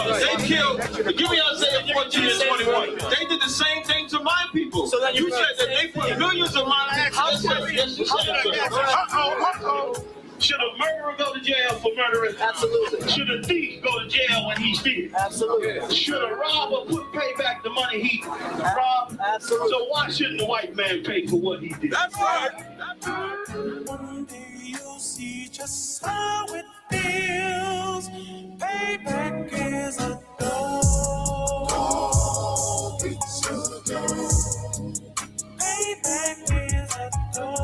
They killed, give me Isaiah 14 and 21. They did the same thing to my people. So then you said that they put millions of my actions. Yes, you said. Should a murderer go to jail for murdering? Absolutely. Should a thief go to jail when he steals? Absolutely. Should a robber pay back the money he robbed? Absolutely. So why shouldn't the white man pay for what he did? That's right. One day you'll see just how it feels. Payback is a dog. It's a dog. Payback is a dog.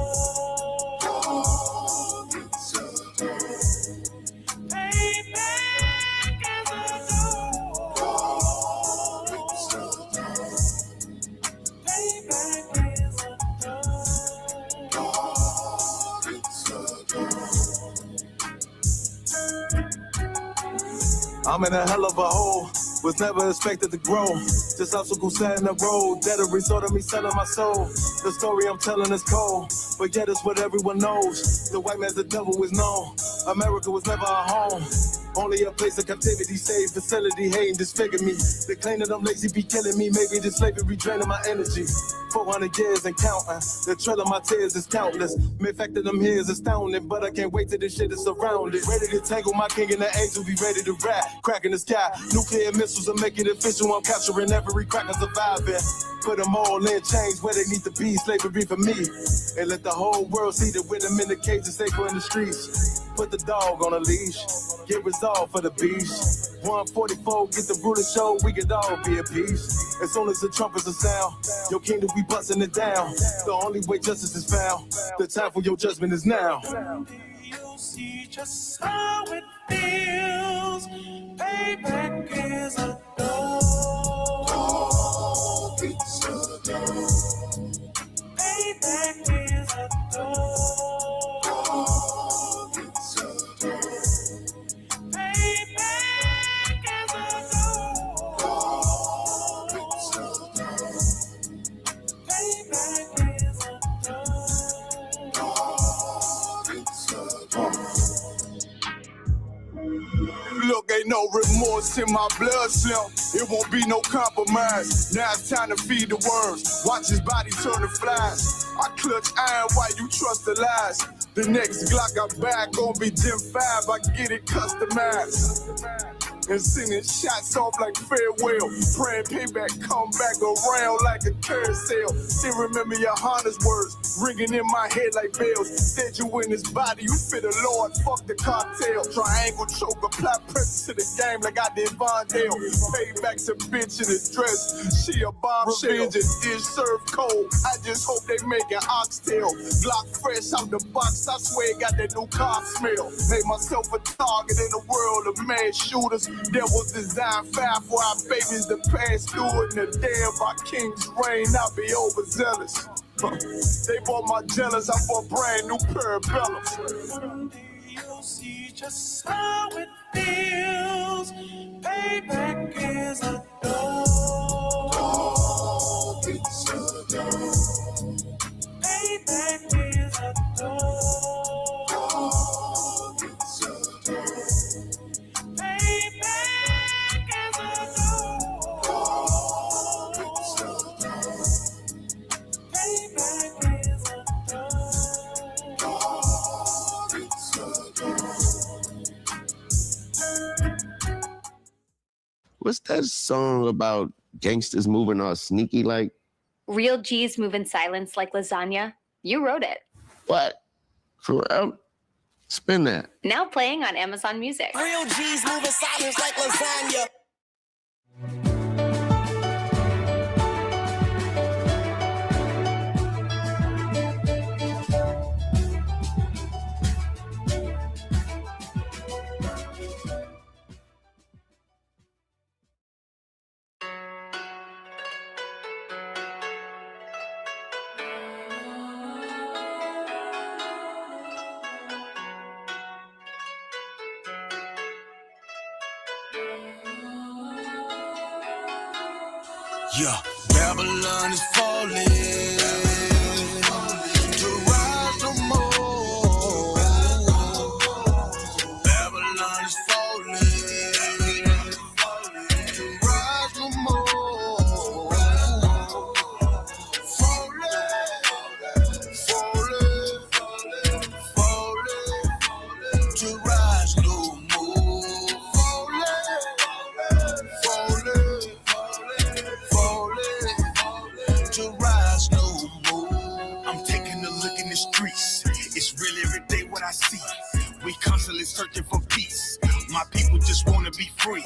I'm in a hell of a hole, was never expected to grow. Just obstacles set in the road, that a result of me selling my soul. The story I'm telling is cold, but yet it's what everyone knows. The white man's the devil is known. America was never our home. Only a place of captivity, safe facility, hating, disfigure me. They claim that I'm lazy, be killing me. Maybe this slavery draining my energy. 400 years and counting. The trail of my tears is countless. The fact that I'm here is astounding, but I can't wait till this shit is surrounded. Ready to tangle my king and the angel, be ready to rap. Crack in the sky, nuclear missiles are making it official. I'm capturing every cracker surviving. Put them all in chains where they need to be. Slavery for me. And let the whole world see that with them in the cage and safer in the streets. Put the dog on a leash. Get resolved for the beast. 144, get the ruler show, we could all be at peace. As soon as the trumpets are sound, your kingdom we busting it down. The only way justice is found, the time for your judgment is now. You'll see just how it feels. Payback is a dog. It's a dog. Payback is a dog. Look, ain't no remorse in my blood slim. It won't be no compromise. Now it's time to feed the worms. Watch his body turn to flies. I clutch iron while you trust the lies. The next Glock I back gon' be Gen 5. I get it customized. And sending shots off like farewell. Praying payback come back around like a carousel. Still remember your Honda's words ringing in my head like bells. Said you in his body, you fit the Lord, fuck the cartel. Triangle choke, apply pressure to the game like I did Vondale. Payback's a bitch in a dress, she a bombshell. Revenge is served cold, I just hope they make an oxtail. Glock fresh out the box, I swear it got that new car smell. Made myself a target in a world of mad shooters. There was design fire for our babies to pass through it. And the day of our king's reign, I'll be overzealous. They bought my jealous, I bought brand new parabellums. You'll see just how it feels. Payback is a dog. It's a dog. Payback is a dog. It's a dog. What's that song about gangsters moving all sneaky like? Real G's move in silence like lasagna. You wrote it. What? For real? Spin that. Now playing on Amazon Music. Real G's move in silence like lasagna. Yeah, Babylon is falling. To rise no more. Babylon is falling. just wanna be free.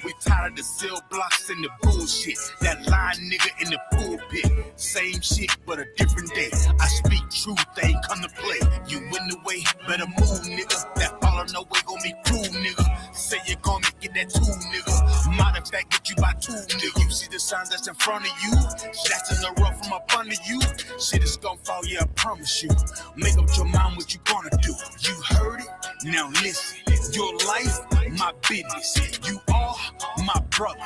We tired of the cell blocks and the bullshit. That lying nigga in the pulpit. Same shit, but a different day. I speak truth, they ain't come to play. You in the way, better move, nigga. That follow no way gon' be cruel, nigga. Say you're gonna get that tool, nigga. Matter of fact, get you by two, nigga. You see the signs that's in front of you? That's in the rough from up under you. Shit is gonna fall, yeah, I promise you. Make up your mind what you gonna do. You heard it? Now listen. Your life, my business. You are my brother.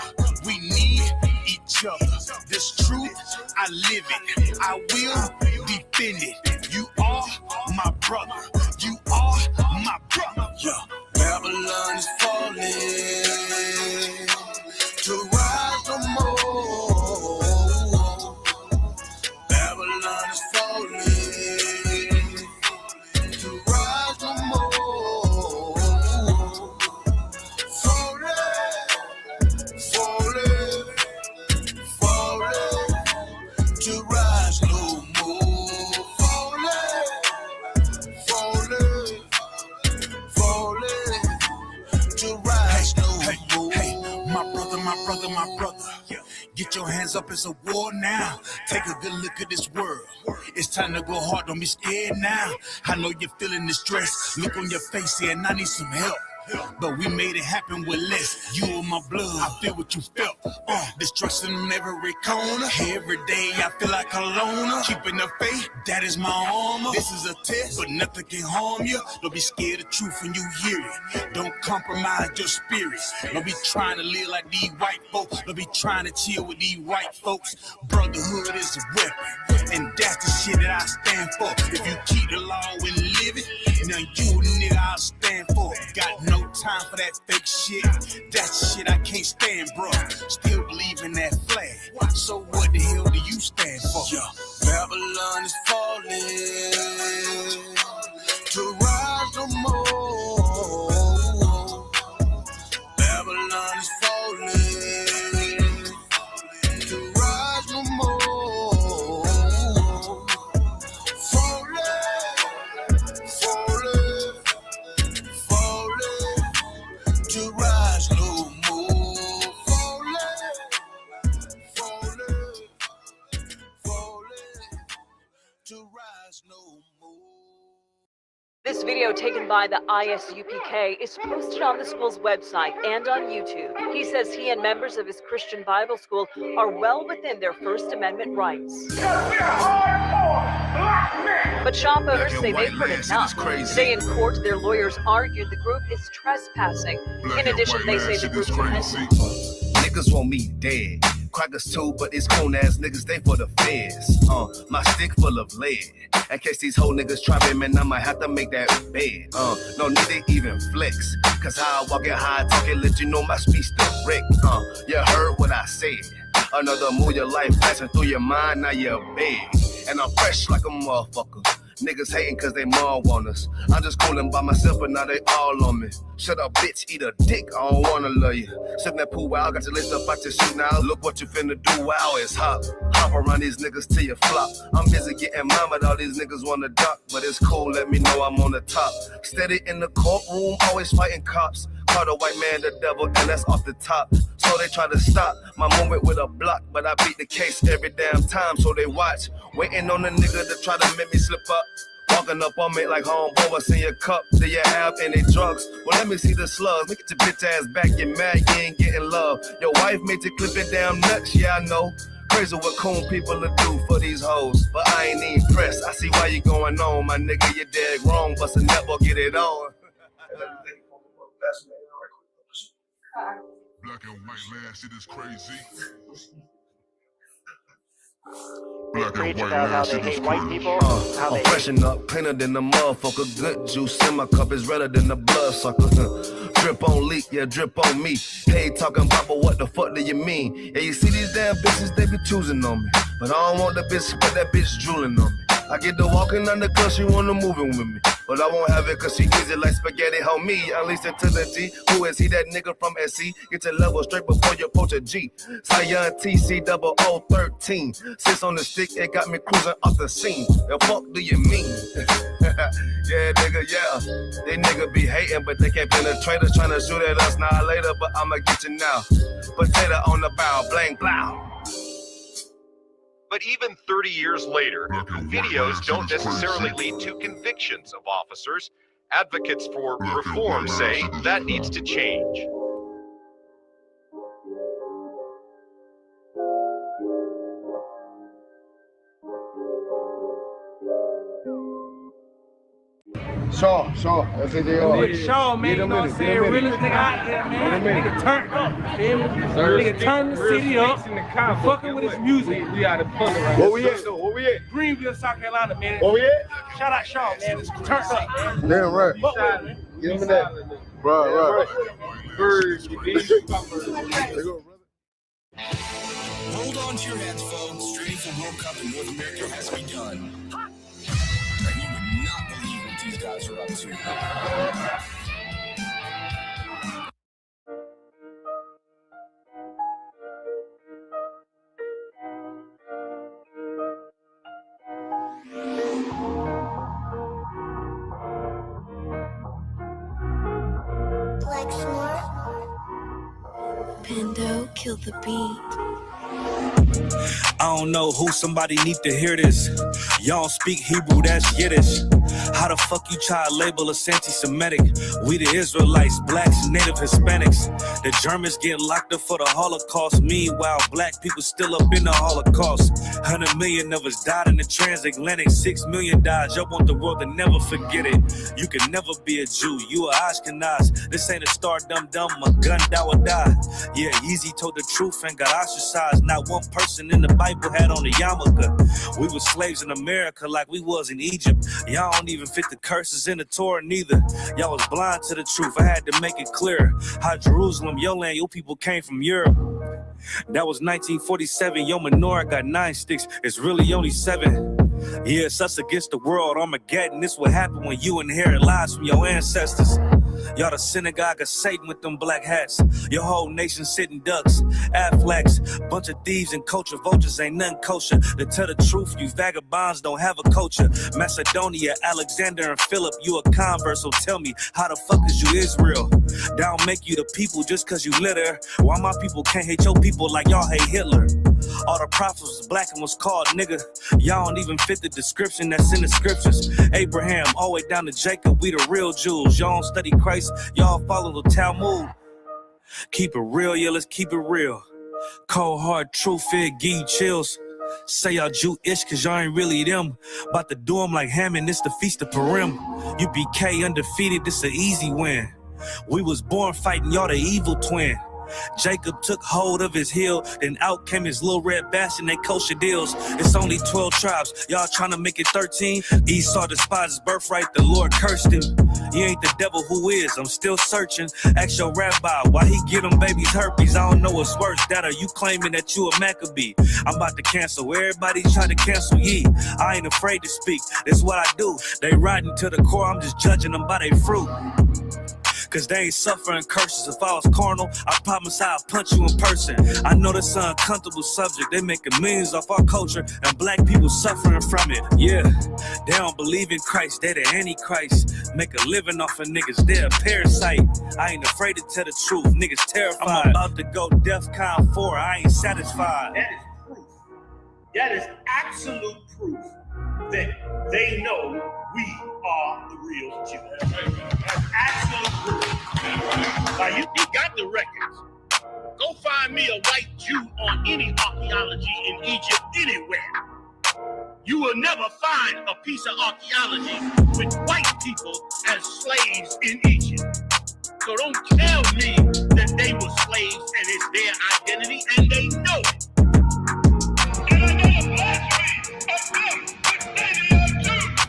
We need each other. This truth, I live it. I will defend it. You are my brother. You are my brother. Yeah. Babylon is falling to rise no more. Babylon is falling to rise no more. Falling, to rise no more. Falling, to rise no more. Hey, my brother. Get your hands up, it's a war now. Take a good look at this world. It's time to go hard, don't be scared now. I know you're feeling the stress. Look on your face here, and I need some help. But we made it happen with less. You and my blood, I feel what you felt. Destruction in every corner. Every day I feel like a loner. Keeping the faith, that is my armor. This is a test, but nothing can harm you. Don't be scared of truth when you hear it. Don't compromise your spirit. Don't be trying to live like these white folks. Don't be trying to chill with these white folks. Brotherhood is a weapon, and that's the shit that I stand for. If you keep the law and live it, now you a nigga I'll stand for. Got no time for that fake shit. That shit I can't stand, bro. Still believe in that flag. So what the hell do you stand for? Yeah. Babylon is falling to rise no more. Babylon is falling to rise no more. Falling to rise no more. Falling to rise no more. This video taken by the Isupk is posted on the school's website and on YouTube. He says he and members of his Christian Bible school are well within their First Amendment rights. But shop owners say they've heard enough. Today in court, their lawyers argued the group is trespassing. In addition, they say the group Niggas want me dead. Crackers too, but it's coon ass niggas, they for the feds. My stick full of lead. In case these whole niggas try me, man, I might have to make that bed. No need to even flex. Cause how I walk it, how I talk it, let you know my speech direct. You heard what I said. Another move, your life flashing through your mind, now you're big. And I'm fresh like a motherfucker. Niggas hating cause they mom want us. I'm just coolin' by myself, but now they all on me. Shut up, bitch, eat a dick, I don't wanna love you. Sippin' that pool, wow, got your list up out your shoe now. Look what you finna do, wow, it's hot. Hop around these niggas till you flop. I'm busy getting mine, but all these niggas wanna duck. But it's cool, let me know I'm on the top. Steady in the courtroom, always fighting cops. Call the white man the devil, and that's off the top. So they try to stop my movement with a block, but I beat the case every damn time, so they watch. Waiting on the nigga to try to make me slip up. Walking up on me like homeboy, what's in your cup? Do you have any drugs? Well, let me see the slugs. Look at your bitch ass back, you mad, you ain't getting love. Your wife made you clip it damn nuts, yeah, I know. Crazy what coon people will do for these hoes, but I ain't even pressed. I see why you going on, my nigga, you dead wrong, but I never get it on. Black and white land, shit is crazy. Black and white land, shit is crazy. I'm freshen up, cleaner than the motherfucker. Good juice in my cup is redder than the blood sucker. Drip on leak, yeah, drip on me. Hey, talking about, but what the fuck do you mean? Yeah, you see these damn bitches, they be choosing on me. But I don't want the bitch, but that bitch drooling on me. I get to walking on the cause she wanna moving with me. But I won't have it cause she easy like spaghetti, homie. Unleash it to the G. Who is he? That nigga from SC. Get your level straight before you approach a G. Cyan TC0013. Sits on the stick, it got me cruising off the scene. The fuck do you mean? Yeah, nigga, yeah. They nigga be hating, but they can't penetrate us, trying to shoot at us now later, but I'ma get you now. Potato on the bow, blang, blow. But even 30 years later, videos don't necessarily lead to convictions of officers. Advocates for reform say that needs to change. Shaw, that's it. Shaw, man, you know what I'm saying? Realest nigga out here, man. Nigga turned up, feel me? Nigga turned the city up, fucking with his music. We out of public right now. Where we at, though? Where we at? Greenville, South Carolina, man. Where we at? Shout out Shaw, man. It's turned up, man. Damn right. Give me that. Right. Hold on to your hats, folks. Training for World Cup in North America has begun. And you would not believe what these guys are up to. Pando, kill the beat. I don't know who, somebody need to hear this. Y'all don't speak Hebrew, that's Yiddish. How the fuck you try to label us anti-Semitic? We the Israelites, blacks, native Hispanics. The Germans get locked up for the Holocaust. Meanwhile, black people still up in the Holocaust. 100 million of us died in the transatlantic. 6 million died. Y'all want the world to never forget it. You can never be a Jew. You a Ashkenaz. This ain't a star dum-dum. A gun that would die. Yeah, Yeezy told the truth and got ostracized. Not one person in the Bible had on a yarmulke. We were slaves in America like we was in Egypt. Y'all don't even fit the curses in the Torah neither. Y'all was blind to the truth. I had to make it clear. How Jerusalem, your land, your people came from Europe. That was 1947. Your menorah got 9 sticks. It's really only 7. Yeah, it's us against the world. Armageddon. This what happened when you inherit lies from your ancestors. Y'all the synagogue of Satan with them black hats. Your whole nation sitting ducks, Aflacs, bunch of thieves and culture vultures, ain't nothing kosher. To tell the truth, you vagabonds don't have a culture. Macedonia, Alexander and Philip, you a convert, so tell me, how the fuck is you Israel? That don't make you the people just cause you live there. Why my people can't hate your people like y'all hate Hitler? All the prophets was black and was called nigga. Y'all don't even fit the description that's in the scriptures. Abraham, all the way down to Jacob, we the real Jews. Y'all don't study Christ, y'all follow the Talmud. Keep it real, yeah, let's keep it real. Cold hard truth, it give you chills. Say y'all Jewish cause y'all ain't really them. About to do them like Hammond, it's the Feast of Purim. You BK undefeated, this an easy win. We was born fighting, y'all the evil twin. Jacob took hold of his heel, then out came his little red bastard, they kosher deals. It's only 12 tribes, y'all trying to make it 13. Esau despised his birthright, the Lord cursed him. He ain't the devil, who is? I'm still searching. Ask your rabbi why he get them babies herpes. I don't know what's worse, that or you claiming that you a Maccabee. I'm about to cancel, everybody try to cancel ye. I ain't afraid to speak, that's what I do. They riding to the core, I'm just judging them by their fruit. Cause they ain't suffering curses. If I was carnal, I promise I'll punch you in person. I know that's an uncomfortable subject. They making millions off our culture and black people suffering from it. Yeah, they don't believe in Christ. They the Antichrist. Make a living off of niggas. They're a parasite. I ain't afraid to tell the truth. Niggas terrified. I'm about to go DEFCON 4. I ain't satisfied. That is proof. That is absolute proof that they know we are the real Jews. That's absolute proof. Now you got the records. Go find me a white Jew on any archaeology in Egypt anywhere. You will never find a piece of archaeology with white people as slaves in Egypt. So don't tell me that they were slaves and it's their identity, and they know it. And I know the blasphemy of them, which they are Jews.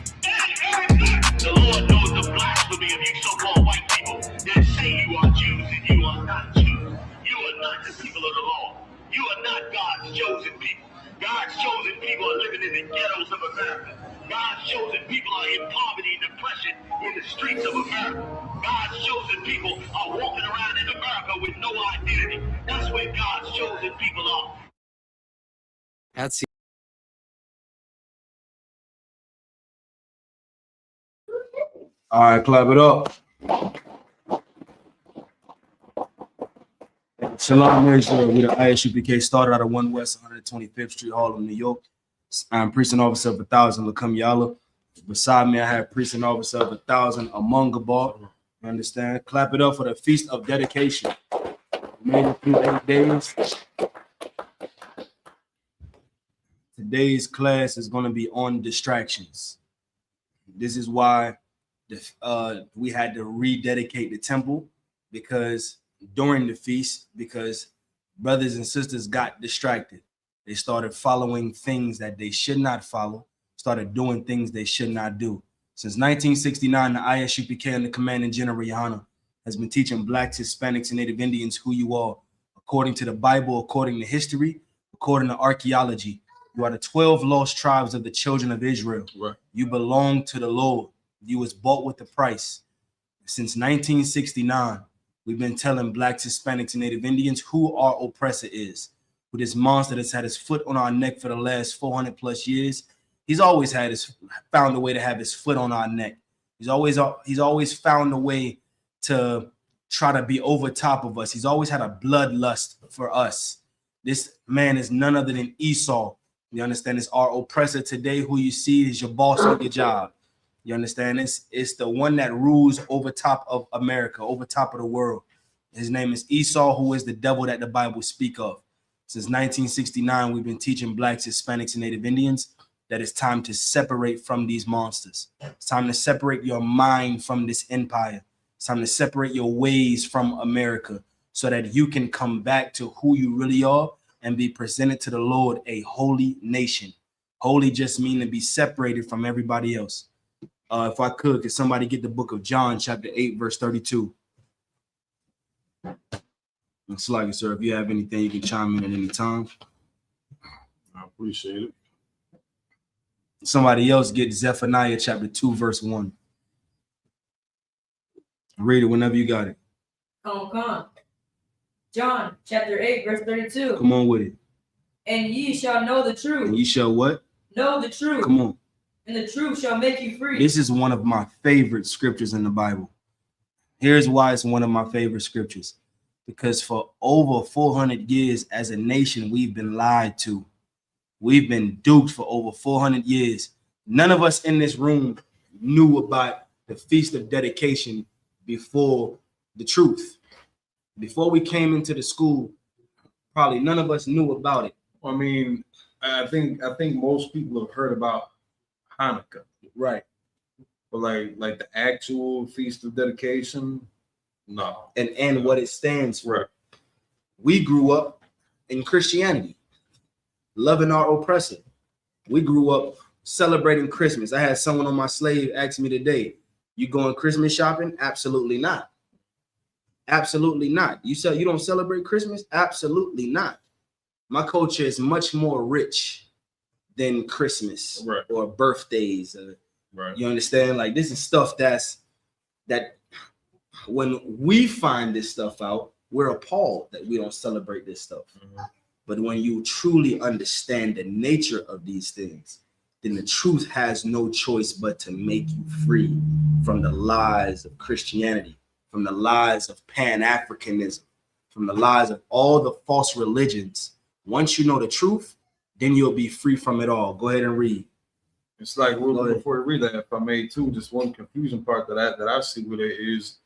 The Lord knows the blasphemy of you so-called white people that say you are Jews and you are not Jews. You are not the people of the law. You are not God's chosen people. God's chosen people are living in the ghettos of America. God's chosen people are in poverty and depression in the streets of America. God's chosen people are walking around in America with no identity. That's where God's chosen people are. That's All right, clap it up. Shalom, Israel. We the ISUPK started out of 1 West 125th Street, Harlem, New York. I'm precinct officer of 1,000, Lakum Yala. Beside me, I have precinct officer of 1,000, Amungabar. You understand? Clap it up for the Feast of Dedication. We made it through 8 days. Today's class is going to be on distractions. This is why we had to rededicate the temple, because during the feast, because brothers and sisters got distracted. They started following things that they should not follow, started doing things they should not do. Since 1969, the ISUPK and the Commanding General Yohana has been teaching Blacks, Hispanics, and Native Indians who you are, according to the Bible, according to history, according to archaeology. You are the 12 lost tribes of the children of Israel. Right. You belong to the Lord. You was bought with a price. Since 1969, we've been telling Blacks, Hispanics, and Native Indians who our oppressor is. With this monster that's had his foot on our neck for the last 400 plus years, he's always found a way to have his foot on our neck. He's always found a way to try to be over top of us. He's always had a bloodlust for us. This man is none other than Esau. You understand? It's our oppressor today. Who you see is your boss on your job. You understand? It's the one that rules over top of America, over top of the world. His name is Esau, who is the devil that the Bible speak of. Since 1969, we've been teaching Blacks, Hispanics, and Native Indians that it's time to separate from these monsters. It's time to separate your mind from this empire. It's time to separate your ways from America so that you can come back to who you really are and be presented to the Lord, a holy nation. Holy just means to be separated from everybody else. If I could somebody get the book of John, chapter 8, verse 32. It's like it, sir. If you have anything, you can chime in at any time. I appreciate it. Somebody else get Zephaniah chapter 2, verse 1. Read it whenever you got it. Come. John chapter 8, verse 32. Come on with it. And ye shall know the truth. And ye shall what? Know the truth. Come on. And the truth shall make you free. This is one of my favorite scriptures in the Bible. Here's why it's one of my favorite scriptures. Because for over 400 years as a nation, we've been lied to. We've been duped for over 400 years. None of us in this room knew about the Feast of Dedication before the truth. Before we came into the school, probably none of us knew about it. I mean, I think most people have heard about Hanukkah. Right. But like the actual Feast of Dedication, no. And what it stands for. Right. We grew up in Christianity, loving our oppressor. We grew up celebrating Christmas. I had someone on my slave ask me today, you going Christmas shopping? Absolutely not. Absolutely not. You don't celebrate Christmas? Absolutely not. My culture is much more rich than Christmas, right, or birthdays. Right. You understand? Like, this is stuff that when we find this stuff out, we're appalled that we don't celebrate this stuff. Mm-hmm. But when you truly understand the nature of these things, then the truth has no choice but to make you free from the lies of Christianity, from the lies of Pan-Africanism, from the lies of all the false religions. Once you know the truth, then you'll be free from it all. Go ahead and read. It's like, before I read that, if I may too, just one confusing part that I see with it is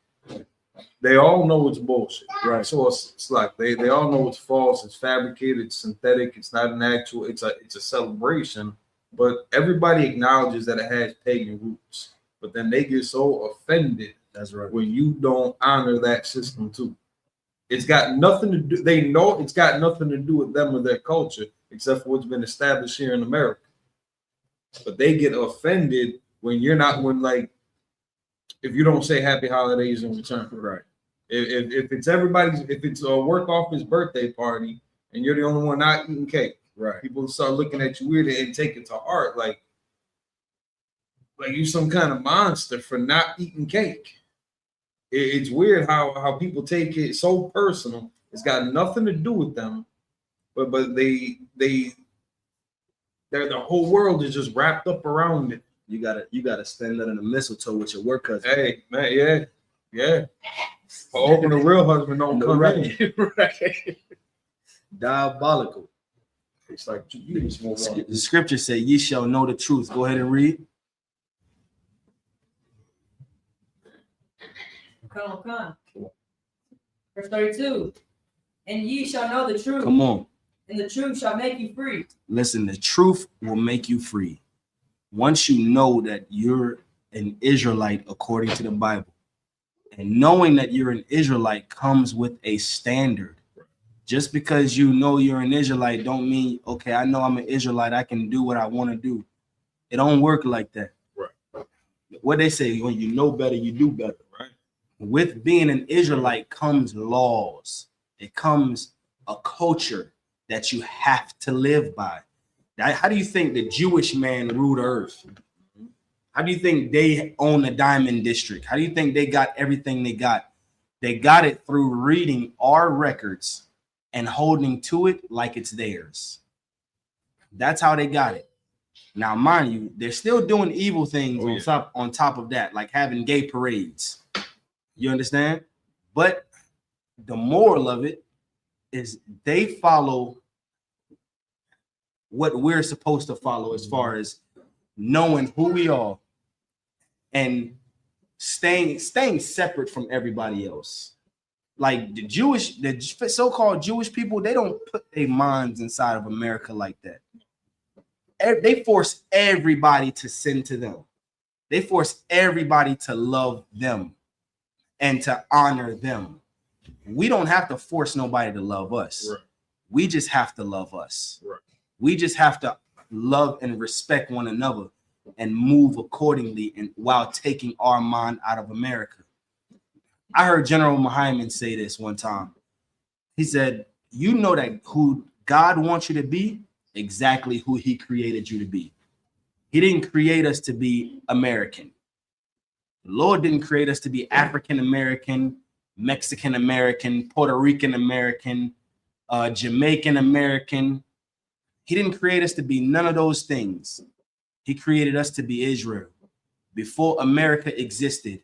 they all know it's bullshit. Right. So it's like they all know it's false, it's fabricated, it's synthetic, it's not an actual, it's a celebration, but everybody acknowledges that it has pagan roots. But then they get so offended. That's right. When you don't honor that system too. It's got nothing to do, they know it's got nothing to do with them or their culture, except for what's been established here in America. But they get offended when you're not, if you don't say happy holidays in return. Right. If it's if it's a work office birthday party and you're the only one not eating cake, right, people start looking at you weird and take it to heart, like you some kind of monster for not eating cake. It's weird how people take it so personal. It's got nothing to do with them, but the whole world is just wrapped up around it. You gotta stand under the mistletoe with your work cousin. Hey, man, yeah. Hoping a real husband don't come in. Right. Diabolical. It's like you just want one. The scripture say, "Ye shall know the truth." Go ahead and read. Come on. Verse 32. And ye shall know the truth. Come on. And the truth shall make you free. Listen, the truth will make you free. Once you know that you're an Israelite according to the Bible, and knowing that you're an Israelite comes with a standard. Just because you know you're an Israelite don't mean, okay, I know I'm an Israelite, I can do what I want to do. It don't work like that. Right. What they say, when you know better, you do better. Right. With being an Israelite comes laws. It comes a culture that you have to live by. How do you think the Jewish man ruled the earth? How do you think they own the Diamond District? How do you think they got everything they got? They got it through reading our records and holding to it like it's theirs. That's how they got it. Now, mind you, they're still doing evil things on top of that, like having gay parades. You understand? But the moral of it is they follow what we're supposed to follow as far as knowing who we are and staying separate from everybody else. Like the so-called Jewish people, they don't put their minds inside of America like that. They force everybody to send to them. They force everybody to love them and to honor them. We don't have to force nobody to love us. Right. We just have to love us. Right. We just have to love and respect one another and move accordingly, and while taking our mind out of America. I heard General Muhammad say this one time. He said, you know that who God wants you to be, exactly who he created you to be. He didn't create us to be American. The Lord didn't create us to be African American, Mexican American, Puerto Rican American, Jamaican American. He didn't create us to be none of those things. He created us to be Israel. Before America existed,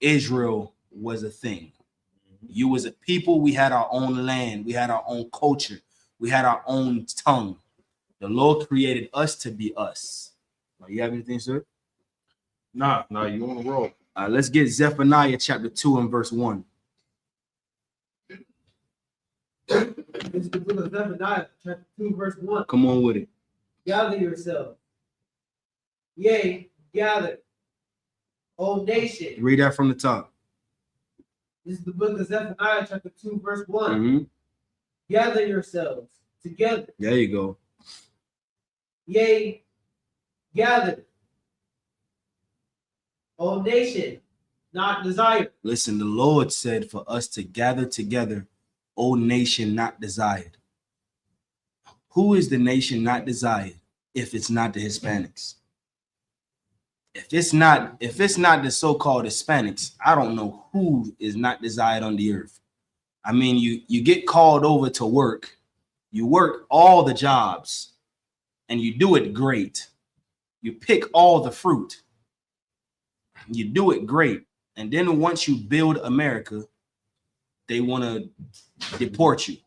Israel was a thing. You was a people. We had our own land. We had our own culture. We had our own tongue. The Lord created us to be us. You have anything, sir? Nah, you on the roll. Let's get Zephaniah chapter 2 and verse 1. This is the book of Zephaniah, chapter 2, verse 1. Come on with it. Gather yourselves. Yea, gather, O nation. Read that from the top. This is the book of Zephaniah, chapter 2, verse 1. Mm-hmm. Gather yourselves together. There you go. Yea, gather, O nation, not desired. Listen, the Lord said for us to gather together, O nation not desired. Who is the nation not desired if it's not the Hispanics? If it's not the so-called Hispanics, I don't know who is not desired on the earth. I mean, you get called over to work, you work all the jobs, and you do it great. You pick all the fruit. You do it great. And then once you build America, they want to deport you.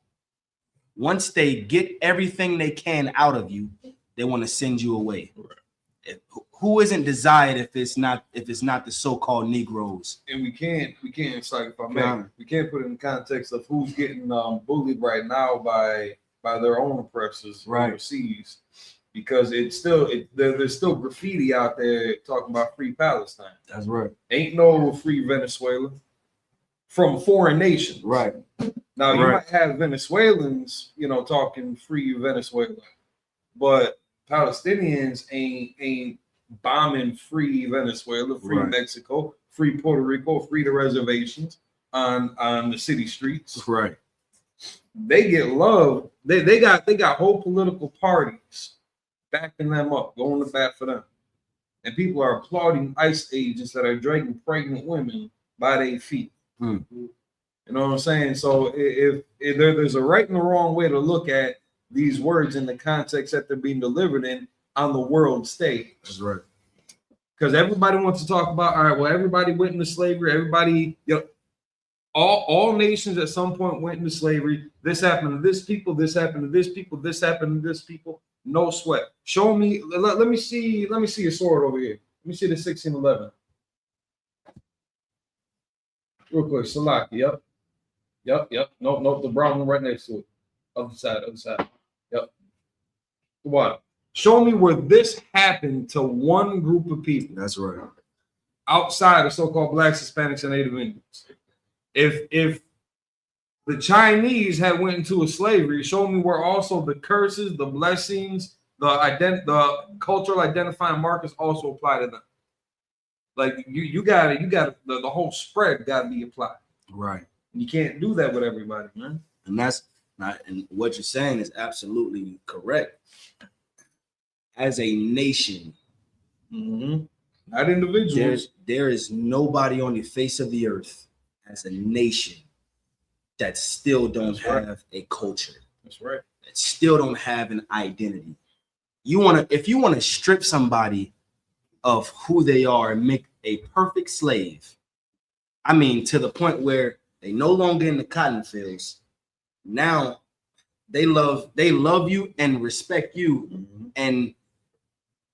Once they get everything they can out of you, they want to send you away. Who isn't desired if it's not the so-called Negroes? And we can't. It's like, if I may, we can't put it in the context of who's getting bullied right now by their own oppressors overseas, because there's still graffiti out there talking about free Palestine. That's right. Ain't no free Venezuela from foreign nations. Right. Now you might have Venezuelans, talking free Venezuela, but Palestinians ain't bombing free Venezuela, free Mexico, free Puerto Rico, free the reservations on the city streets. Right. They get love. They got whole political parties backing them up, going to bat for them. And people are applauding ICE agents that are dragging pregnant women by their feet. You know what I'm saying? So if there's a right and a wrong way to look at these words in the context that they're being delivered in on the world stage. That's right. Because everybody wants to talk about, all right, well, everybody went into slavery. Everybody, all nations at some point went into slavery. This happened to this people. This happened to this people. This happened to this people. No sweat. Show me. Let me see. Let me see a sword over here. Let me see the 1611. Real quick, Salaki. Yep. Nope. The brown one right next to it. Other side. Yep. What? Show me where this happened to one group of people. That's right. Outside of so-called Blacks, Hispanics, and Native Indians. If the Chinese had went into a slavery, show me where also the curses, the blessings, the cultural identifying markers also apply to them. Like you got the whole spread got to be applied. Right. You can't do that with everybody, man. And that's not. And what you're saying is absolutely correct. As a nation, not individuals. There is nobody on the face of the earth as a nation that still don't have a culture. That's right. That still don't have an identity. If you want to strip somebody of who they are and make a perfect slave, I mean, to the point where they no longer in the cotton fields. Now they love you and respect you, and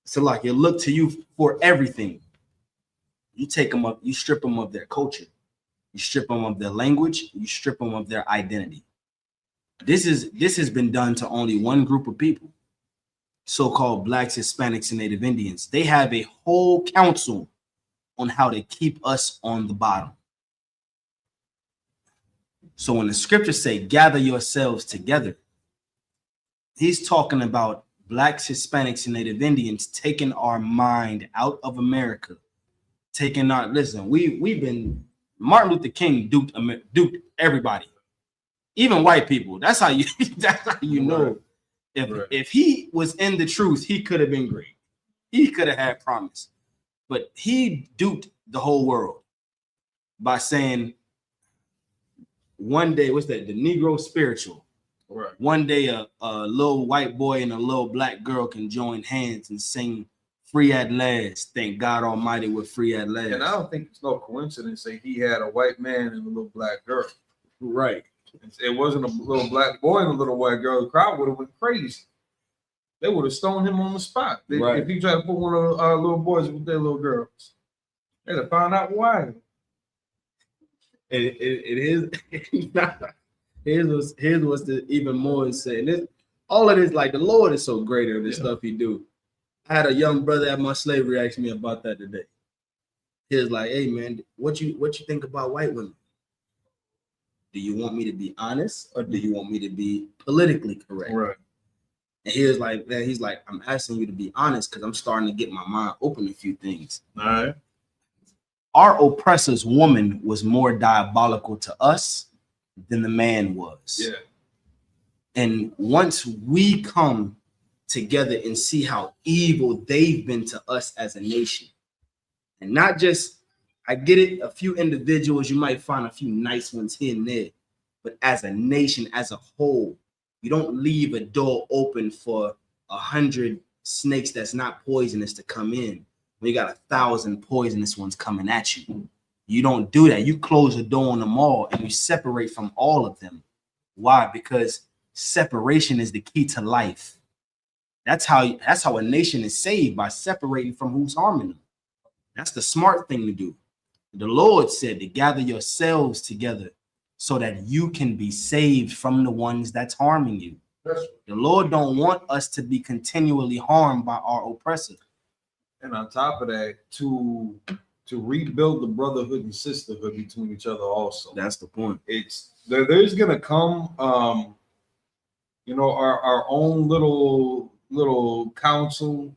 so like you look to you for everything. You take them up, you strip them of their culture, you strip them of their language, you strip them of their identity. This has been done to only one group of people, so-called Blacks, Hispanics, and Native Indians. They have a whole council on how to keep us on the bottom. So when the scriptures say, gather yourselves together, he's talking about Blacks, Hispanics, and Native Indians taking our mind out of America. We've been, Martin Luther King duped everybody, even white people. That's how you know. If he was in the truth, he could have been great. He could have had promise. But he duped the whole world by saying, one day, what's that? The Negro spiritual. Right. One day, a little white boy and a little black girl can join hands and sing "Free at Last." Thank God Almighty, we're free at last. And I don't think it's no coincidence that he had a white man and a little black girl. Right. It wasn't a little black boy and a little white girl. The crowd would have went crazy. They would have stoned him on the spot. If he tried to put one of the little boys with their little girls, they'd have found out why. Here's what's the even more insane. All of this, like the Lord is so greater in the stuff he do. I had a young brother at my slavery ask me about that today. He was like, "Hey man, what you think about white women? Do you want me to be honest or do you want me to be politically correct?" Right. And he was like, "Man, he's like, I'm asking you to be honest because I'm starting to get my mind open a few things." All right. Our oppressor's woman was more diabolical to us than the man was. Yeah. And once we come together and see how evil they've been to us as a nation, and not just, I get it, a few individuals, you might find a few nice ones here and there, but as a nation, as a whole, you don't leave a door open for 100 snakes that's not poisonous to come in. We got 1,000 poisonous ones coming at you. You don't do that. You close the door on them all and you separate from all of them. Why? Because separation is the key to life. That's how a nation is saved, by separating from who's harming them. That's the smart thing to do. The Lord said to gather yourselves together so that you can be saved from the ones that's harming you. The Lord don't want us to be continually harmed by our oppressor. And on top of that, to rebuild the brotherhood and sisterhood between each other also. That's the point. There's gonna come our own little council,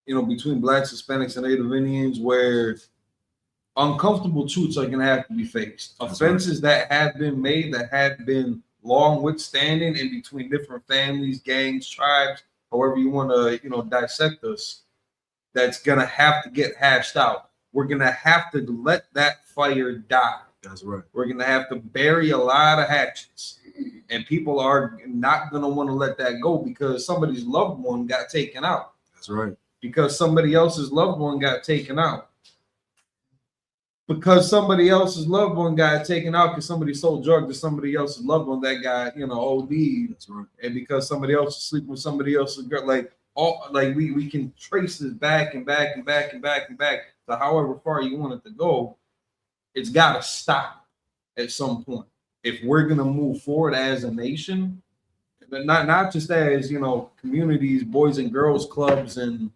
between Blacks, Hispanics, and Native Indians, where uncomfortable truths are gonna have to be faced. Offenses that have been made, that have been long withstanding in between different families, gangs, tribes, however you want to, dissect us, that's gonna have to get hashed out. We're gonna have to let that fire die. That's right. We're gonna have to bury a lot of hatchets, and people are not gonna want to let that go because somebody's loved one got taken out. That's right. because somebody else's loved one got taken out. Because somebody else's loved one got taken out because somebody sold drugs to somebody else's loved one that got, you know, OD. That's right. And because somebody else is sleeping with somebody else's girl, like we can trace this back and back and back and back and back to however far you want it to go. It's got to stop at some point if we're gonna move forward as a nation, but not just as, you know, communities, boys and girls clubs, and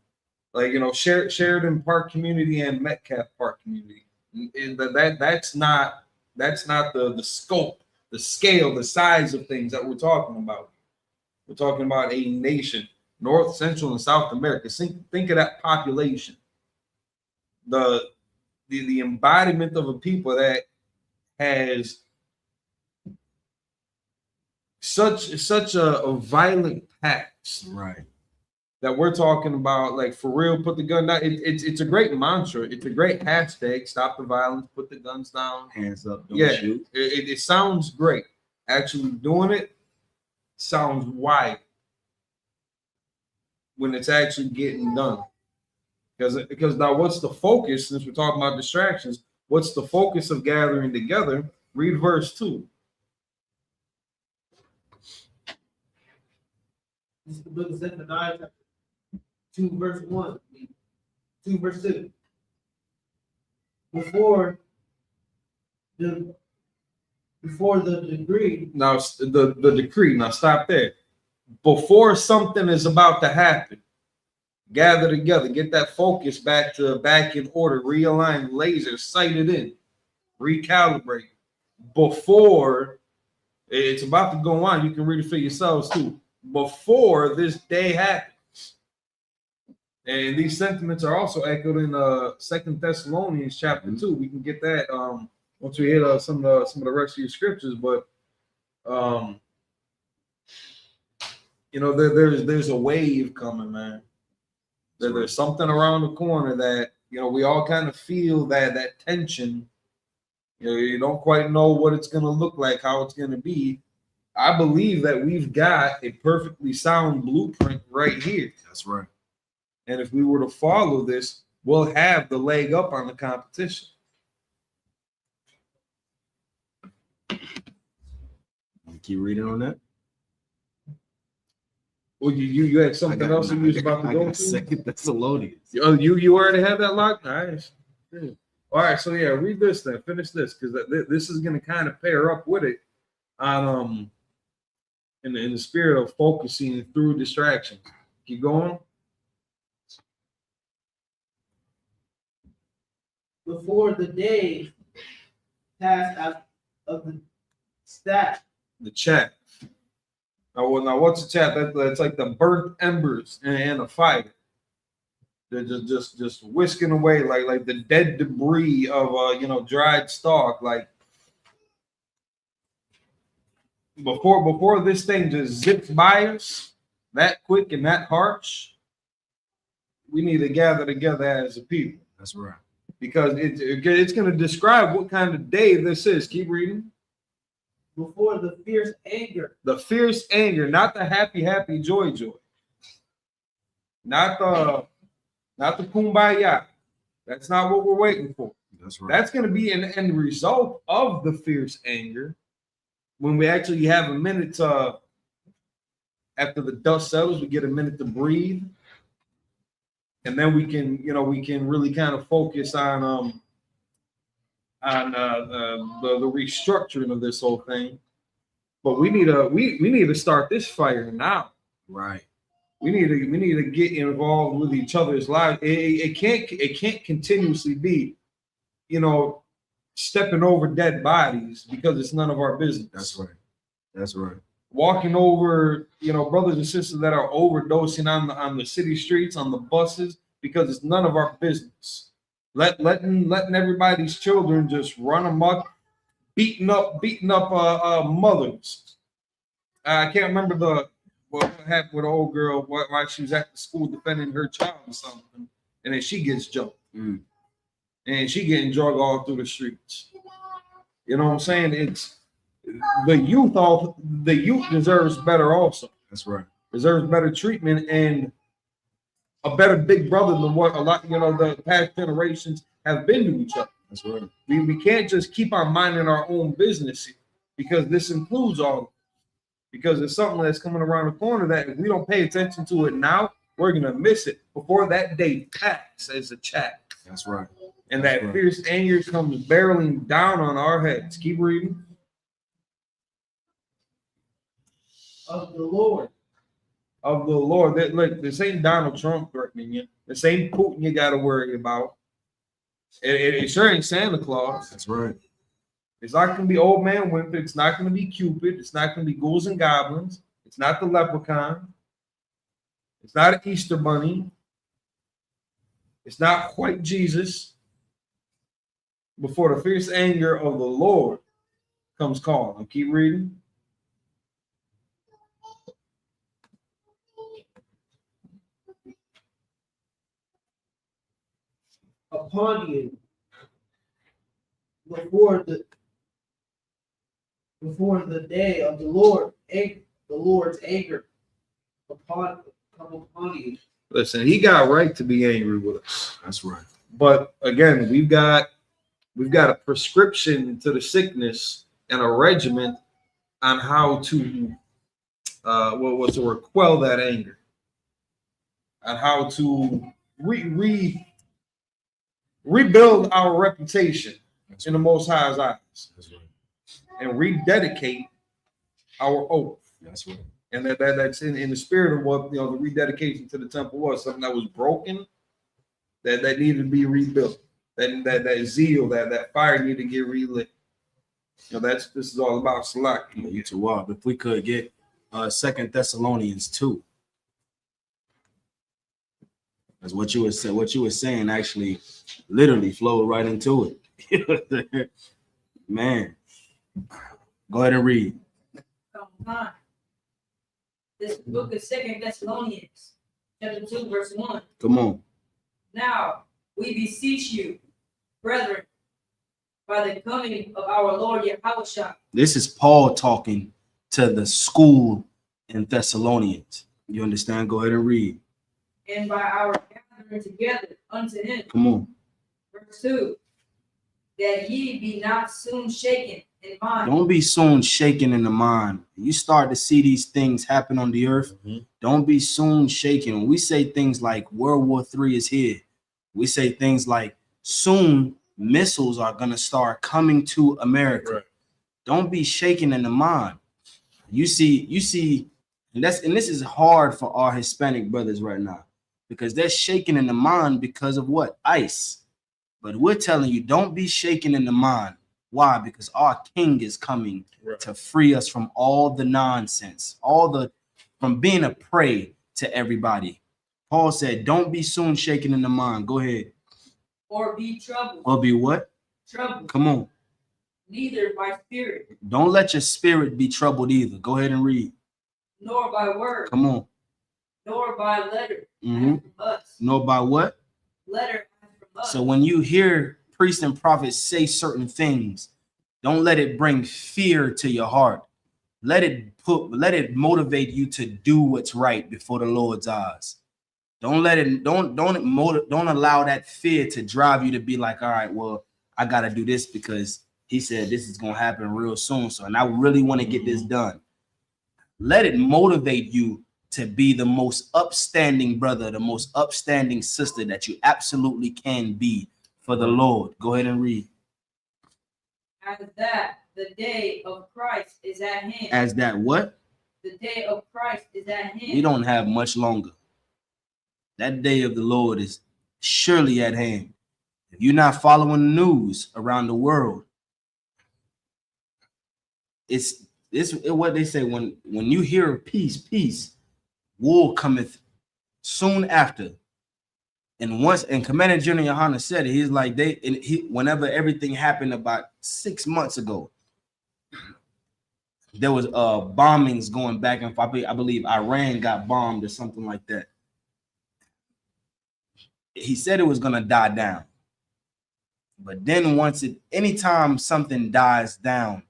like, you know, Sheridan Park community and Metcalf Park community. And that's not the scope, the scale, the size of things that we're talking about. We're talking about a nation, North, Central, and South America. Think of that population. The embodiment of a people that has such a violent past, right? That we're talking about, like, for real, put the gun down. It's a great mantra. It's a great hashtag. Stop the violence. Put the guns down. Hands up. Don't shoot. It sounds great. Actually doing it sounds wild when it's actually getting done. Because now, what's the focus? Since we're talking about distractions, what's the focus of gathering together? Read verse 2. This is the book of Zephaniah, chapter 2, verse 1. 2, verse 2. Before the decree. Now, the decree. Now, stop there. Before something is about to happen, gather together, get that focus back in order, realign, laser, sight it in, recalibrate. Before it's about to go on, you can read it for yourselves too. Before this day happens, and these sentiments are also echoed in 2 Thessalonians chapter 2. We can get that once we hit some of the rest of your scriptures, but you know, there's a wave coming, man. There's something around the corner that, you know, we all kind of feel that tension. You know, you don't quite know what it's going to look like, how it's going to be. I believe that we've got a perfectly sound blueprint right here. That's right. And if we were to follow this, we'll have the leg up on the competition. Keep reading on that. Well, you had something else you was about to go to? 2 Thessalonians. Oh, you already had that locked? Nice. All right, so yeah, read this then. Finish this, because this is going to kind of pair up with it on in the spirit of focusing through distractions. Keep going. Before the day passed out of the staff. The chaff. Now, what's a chaff? That's like the burnt embers in a fire. They're just whisking away like the dead debris of dried stalk. Like before this thing just zips by us that quick and that harsh, we need to gather together as a people. That's right. Because it's going to describe what kind of day this is. Keep reading. Before the fierce anger. The fierce anger, not the happy, joy. Not the kumbaya. That's not what we're waiting for. That's right. That's going to be an end result of the fierce anger when we actually have a minute to, after the dust settles, we get a minute to breathe. And then we can really kind of focus on the restructuring of this whole thing. But we need to start this fire now. Right. We need to get involved with each other's lives. It can't continuously be, stepping over dead bodies because it's none of our business. That's right. Walking over, brothers and sisters that are overdosing on the city streets, on the buses, because it's none of our business. Letting everybody's children just run amok, beating up mothers. I can't remember what happened with the old girl while she was at the school defending her child or something, and then she gets jumped, and she getting drugged all through the streets. You know what I'm saying? It's the youth deserves better also. That's right. Deserves better treatment, and a better big brother than what a lot, the past generations have been to each other. That's right. We can't just keep on minding our own business because this includes all of it. Because it's something that's coming around the corner that if we don't pay attention to it now, we're gonna miss it before that day passes as a chat. That's right. And that fierce anger comes barreling down on our heads. Keep reading. Of the Lord. Of the Lord. Look, this ain't Donald Trump threatening you. This ain't Putin you got to worry about. It sure ain't Santa Claus. That's right. It's not going to be Old Man Winter. It's not going to be Cupid. It's not going to be ghouls and goblins. It's not the leprechaun. It's not an Easter bunny. It's not quite Jesus. Before the fierce anger of the Lord comes calling. And keep reading. Upon you before the day of the Lord's anger come upon you. Listen, he got right to be angry with us. That's right. But again, we've got a prescription to the sickness and a regimen on how to quell that anger, on how to rebuild our reputation in the Most High's eyes, and rededicate our oath. That's right. And that's in the spirit of what the rededication to the temple was, something that was broken, that needed to be rebuilt. That zeal, that fire needed to get relit. This is all about Salak. You too. If we could get 2 Thessalonians 2. That's what you were saying actually literally flowed right into it. Man. Go ahead and read. This book of 2 Thessalonians, chapter 2, verse 1. Come on. Now we beseech you, brethren, by the coming of our Lord Yahushua. This is Paul talking to the school in Thessalonians. You understand? Go ahead and read. And by our gathering together unto him. Come on. Verse 2. That ye be not soon shaken in mind. Don't be soon shaken in the mind. You start to see these things happen on the earth. Don't be soon shaken. When we say things like World War III is here, we say things like soon missiles are going to start coming to America. Right. Don't be shaken in the mind. You see, and this is hard for our Hispanic brothers right now because they're shaken in the mind because of what? ICE. But we're telling you, don't be shaken in the mind. Why? Because our King is coming to free us from all the nonsense, from being a prey to everybody. Paul said, don't be soon shaken in the mind. Go ahead. Or be troubled. Or be what? Troubled. Come on. Neither by spirit. Don't let your spirit be troubled either. Go ahead and read. Nor by word. Come on. Nor by letter. From us. Nor by what? Letter from us. So when you hear priests and prophets say certain things, don't let it bring fear to your heart. Let it motivate you to do what's right before the Lord's eyes. Don't allow that fear to drive you to be like, all right, well, I got to do this because he said this is going to happen real soon. So, and I really want to get this done. Let it motivate you to be the most upstanding brother, the most upstanding sister that you absolutely can be for the Lord. Go ahead and read. As that the day of Christ is at hand. As that what? The day of Christ is at hand. We don't have much longer. That day of the Lord is surely at hand. If you're not following the news around the world, it's what they say when you hear of peace, war cometh soon after. And Commander General Yohana said it. He's like whenever everything happened about 6 months ago, there was bombings going back and forth. I believe Iran got bombed or something like that. He said it was gonna die down, but then anytime something dies down,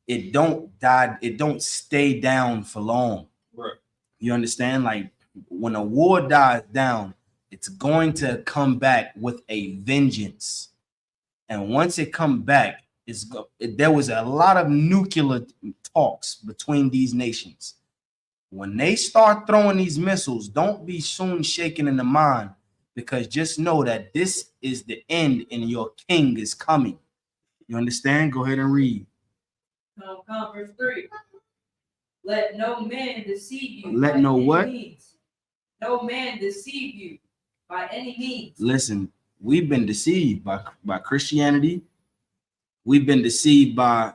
it don't stay down for long. Right. You understand? Like when a war dies down, it's going to come back with a vengeance. And once it come back, there was a lot of nuclear talks between these nations. When they start throwing these missiles, don't be soon shaken in the mind, because just know that this is the end and your king is coming. You understand? Go ahead and read. Verse 3. Let no man deceive you. Let no what? Means. No man deceive you by any means. Listen, we've been deceived by Christianity. We've been deceived by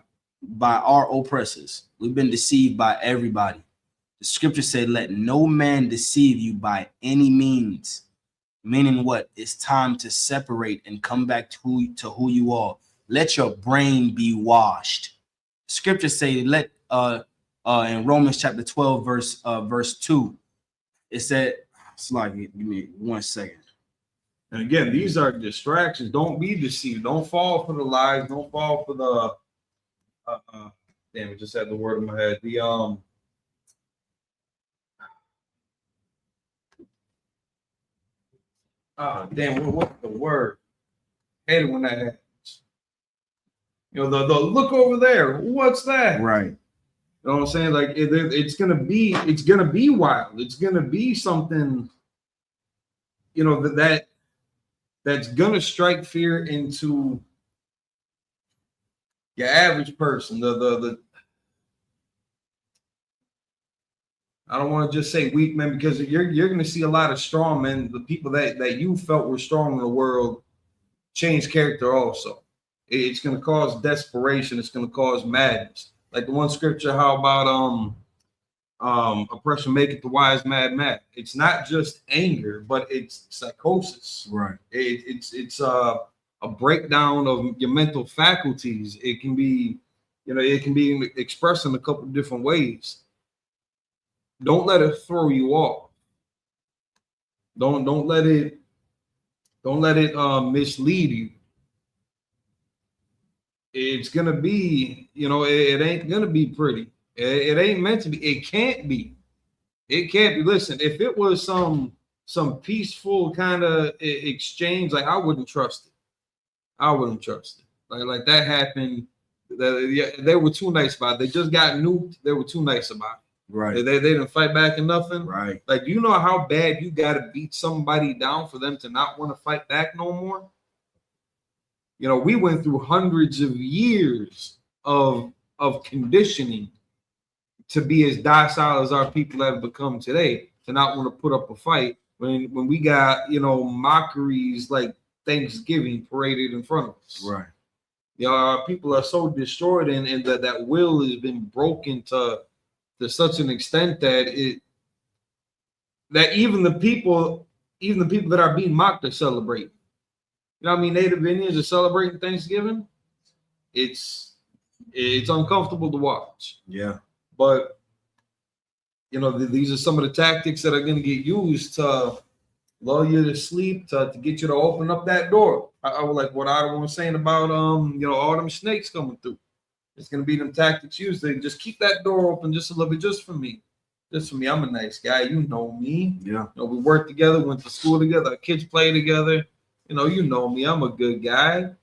our oppressors. We've been deceived by everybody. The scripture said, let no man deceive you by any means. Meaning what? It's time to separate and come back to who you are. Let your brain be washed. Scripture say, let in Romans chapter 12, verse 2, it said, give me 1 second. And again, these are distractions. Don't be deceived. Don't fall for the lies. Don't fall for the damn, it just had the word in my head. The damn, what's the word? Hate it when that happens. You know, the look over there. What's that? Right. You know what I'm saying? Like it's gonna be wild. It's gonna be something, you know, that's gonna strike fear into your average person. The I don't want to just say weak men, because you're gonna see a lot of strong men. The people that you felt were strong in the world change character also. It's gonna cause desperation. It's gonna cause madness. Like the one scripture, how about oppression maketh the wise mad. It's not just anger, but it's psychosis. Right. It's a breakdown of your mental faculties. It can be, you know, it can be expressed in a couple of different ways. Don't let it throw you off. Don't let it mislead you. It's gonna be, you know, it ain't gonna be pretty. It ain't meant to be. It can't be. It can't be. Listen, if it was some peaceful kind of exchange, like I wouldn't trust it. I wouldn't trust it. Like that happened. They were too nice about it. They just got nuked. They were too nice about it. Right. They didn't fight back or nothing. Right. Like, you know how bad you got to beat somebody down for them to not want to fight back no more? You know, we went through hundreds of years of conditioning to be as docile as our people have become today, to not want to put up a fight when we got, you know, mockeries like Thanksgiving paraded in front of us. Right. You know, our people are so destroyed, and that will has been broken to such an extent that even the people that are being mocked are celebrating. You know what I mean? Native Indians are celebrating Thanksgiving. It's uncomfortable to watch. Yeah. But, you know, these are some of the tactics that are going to get used to lull you to sleep, to get you to open up that door. I would like what Otto was saying about, you know, all them snakes coming through. It's going to be them tactics used. They just keep that door open just a little bit, just for me. Just for me. I'm a nice guy. You know me. Yeah. You know, we work together, went to school together. Our kids play together. You know me. I'm a good guy.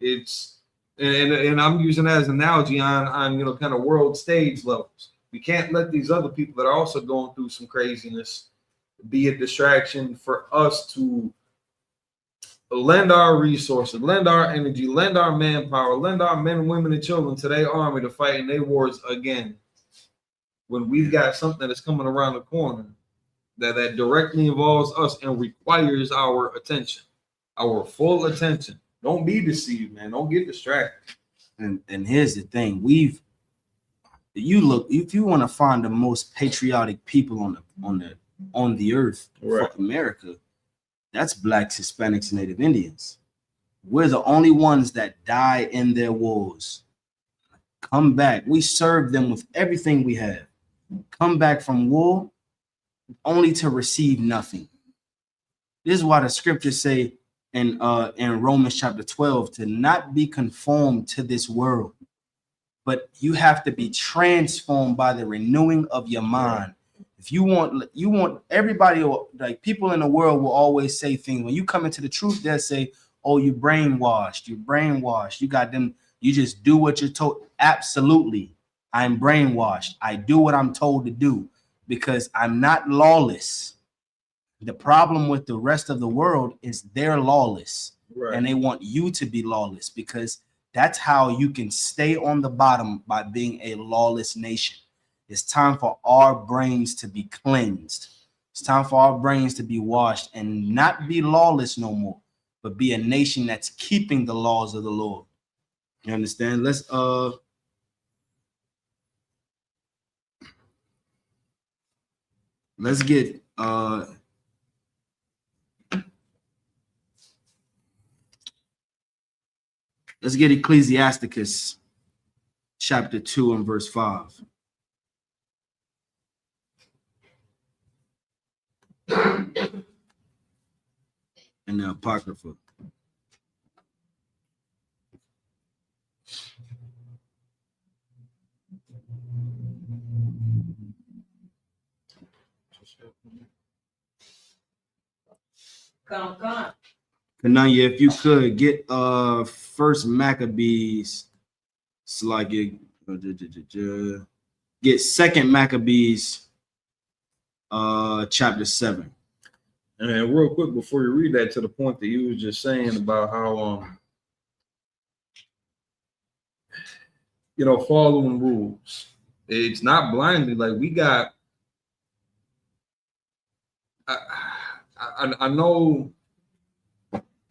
It's and I'm using that as an analogy on you know, kind of world stage levels. We can't let these other people that are also going through some craziness be a distraction for us to lend our resources, lend our energy, lend our manpower, lend our men, women, and children to their army to fight in their wars again. When we've got something that's coming around the corner that directly involves us and requires our attention, our full attention. Don't be deceived, man. Don't get distracted. And here's the thing: if you want to find the most patriotic people on the earth, right, for America, that's Blacks, Hispanics, and Native Indians. We're the only ones that die in their wars. Come back. We serve them with everything we have. Come back from war only to receive nothing. This is why the scriptures say in Romans chapter 12 to not be conformed to this world, but you have to be transformed by the renewing of your mind. If you want everybody, like people in the world will always say things. When you come into the truth, they'll say, oh, you're brainwashed. You're brainwashed. You got them. You just do what you're told. Absolutely. I'm brainwashed. I do what I'm told to do because I'm not lawless. The problem with the rest of the world is they're lawless. Right. And they want you to be lawless because that's how you can stay on the bottom by being a lawless nation. It's time for our brains to be cleansed. It's time for our brains to be washed and not be lawless no more, but be a nation that's keeping the laws of the Lord. You understand? Let's get Ecclesiasticus chapter 2 and verse 5. And the Apocrypha. Kananya, if you could get First Maccabees, it's like get Second Maccabees chapter 7. And real quick before you read that, to the point that you was just saying about how following rules. It's not blindly. Like we got I know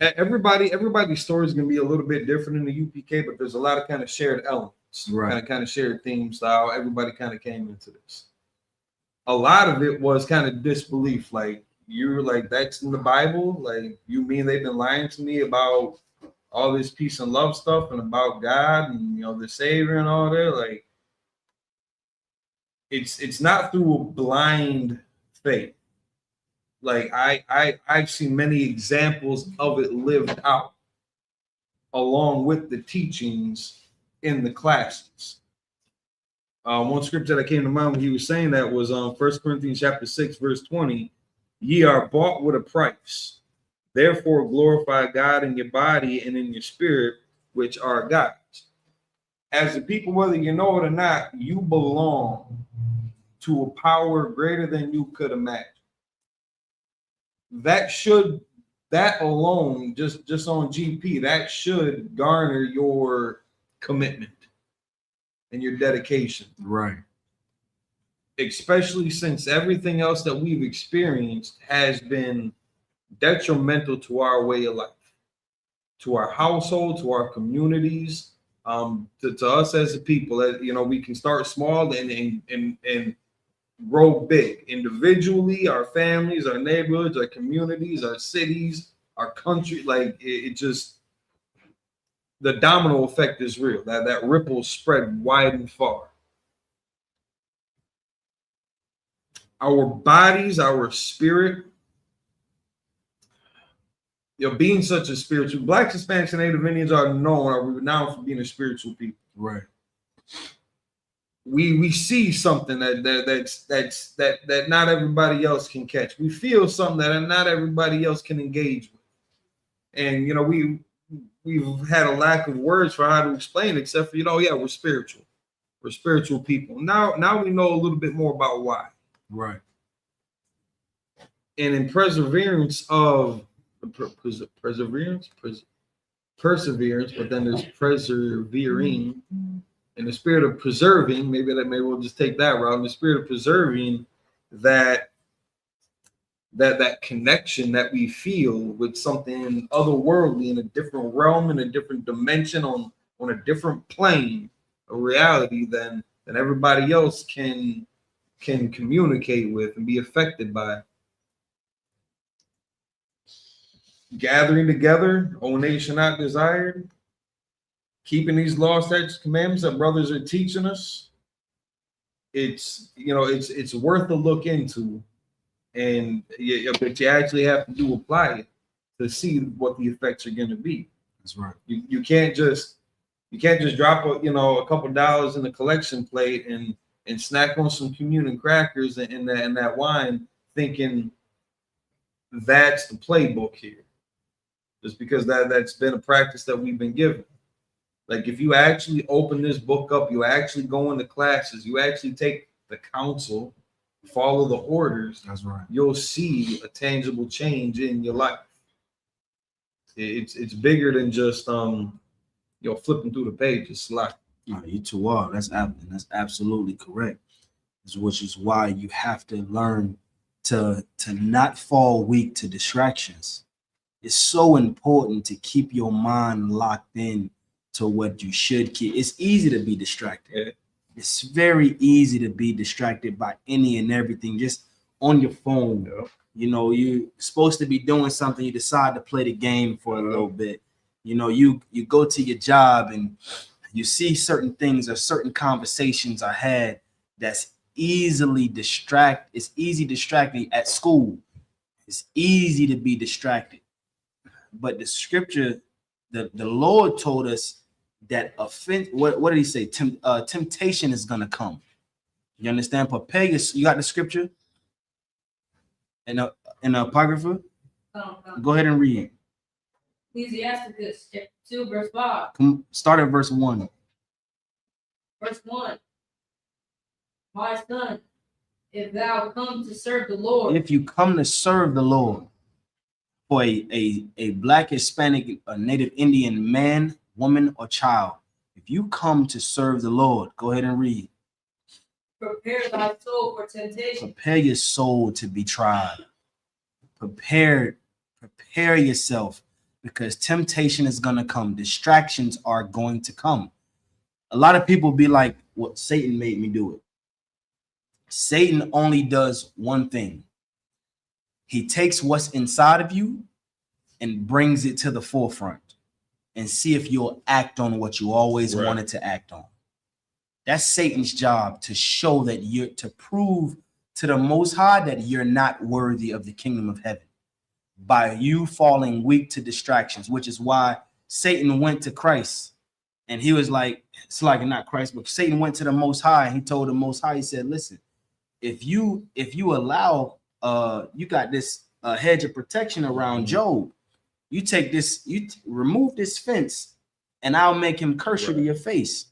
everybody's story is gonna be a little bit different in the UPK, but there's a lot of kind of shared elements, right? Kind of shared themes, how everybody kind of came into this. A lot of it was kind of disbelief, like you're like, that's in the Bible, like you mean they've been lying to me about all this peace and love stuff and about God and the Savior and all that. Like it's not through a blind faith. Like I've seen many examples of it lived out along with the teachings in the classes. One scripture that came to mind when he was saying that was 1 Corinthians chapter 6, verse 20. Ye are bought with a price. Therefore glorify God in your body and in your spirit, which are God's. As a people, whether you know it or not, you belong to a power greater than you could imagine. That alone, just on GP, that should garner your commitment and your dedication. Right. Especially since everything else that we've experienced has been detrimental to our way of life, to our household, to our communities, to us as a people. We can start small and grow big individually, our families, our neighborhoods, our communities, our cities, our country. Like it just, the domino effect is real. That ripple spread wide and far. Our bodies, our spirit, being such a spiritual, Blacks, Hispanics, and Native Indians are renowned for being a spiritual people. Right. We see something that not everybody else can catch. We feel something that not everybody else can engage with. And we've had a lack of words for how to explain it, except for we're spiritual. We're spiritual people. Now we know a little bit more about why. Right. And in perseverance, but then there's persevering. In the spirit of preserving, maybe we'll just take that route. In the spirit of preserving that connection that we feel with something otherworldly in a different realm, in a different dimension, on a different plane of reality than everybody else can communicate with and be affected by. Gathering together, O nation not desired. Keeping these laws, statutes, commandments that brothers are teaching us, it's worth a look into, but you actually have to apply it to see what the effects are going to be. That's right. You can't just drop a couple dollars in the collection plate and and snack on some communion crackers and that wine, thinking that's the playbook here. Just because that's been a practice that we've been given. Like if you actually open this book up, you actually go into classes, you actually take the counsel, follow the orders, that's right, you'll see a tangible change in your life. It's bigger than just flipping through the pages. Like, no, you too are. That's absolutely correct. Which is why you have to learn to not fall weak to distractions. It's so important to keep your mind locked in to what you should keep. It's easy to be distracted. Yeah. It's very easy to be distracted by any and everything, just on your phone. Yeah. You know, you're supposed to be doing something, you decide to play the game for a little bit. You know, you go to your job and you see certain things or certain conversations are had that's easily it's easy distracting at school. It's easy to be distracted. But the scripture, the Lord told us that offense, what did he say? Temptation is gonna come. You understand? Prepare you got the scripture in the apocrypha? Go ahead and read. Ecclesiasticus chapter 2, verse 5. Start at verse 1. Verse 1. My son, if thou come to serve the Lord. If you come to serve the Lord, for a Black, Hispanic, a Native Indian man, woman, or child, if you come to serve the Lord, go ahead and read. Prepare thy soul for temptation. Prepare your soul to be tried. Prepare yourself, because temptation is going to come. Distractions are going to come. A lot of people be like, well, Satan made me do it. Satan only does one thing. He takes what's inside of you and brings it to the forefront and see if you'll act on what you always wanted to act on. That's Satan's job, to show that to prove to the Most High that you're not worthy of the kingdom of heaven by you falling weak to distractions, which is why Satan went to Christ and he was like, it's like not Christ, but Satan went to the Most High and he told the Most High, he said, listen, if you allow, you got this hedge of protection around Job, you take this, remove this fence and I'll make him curse you to your face.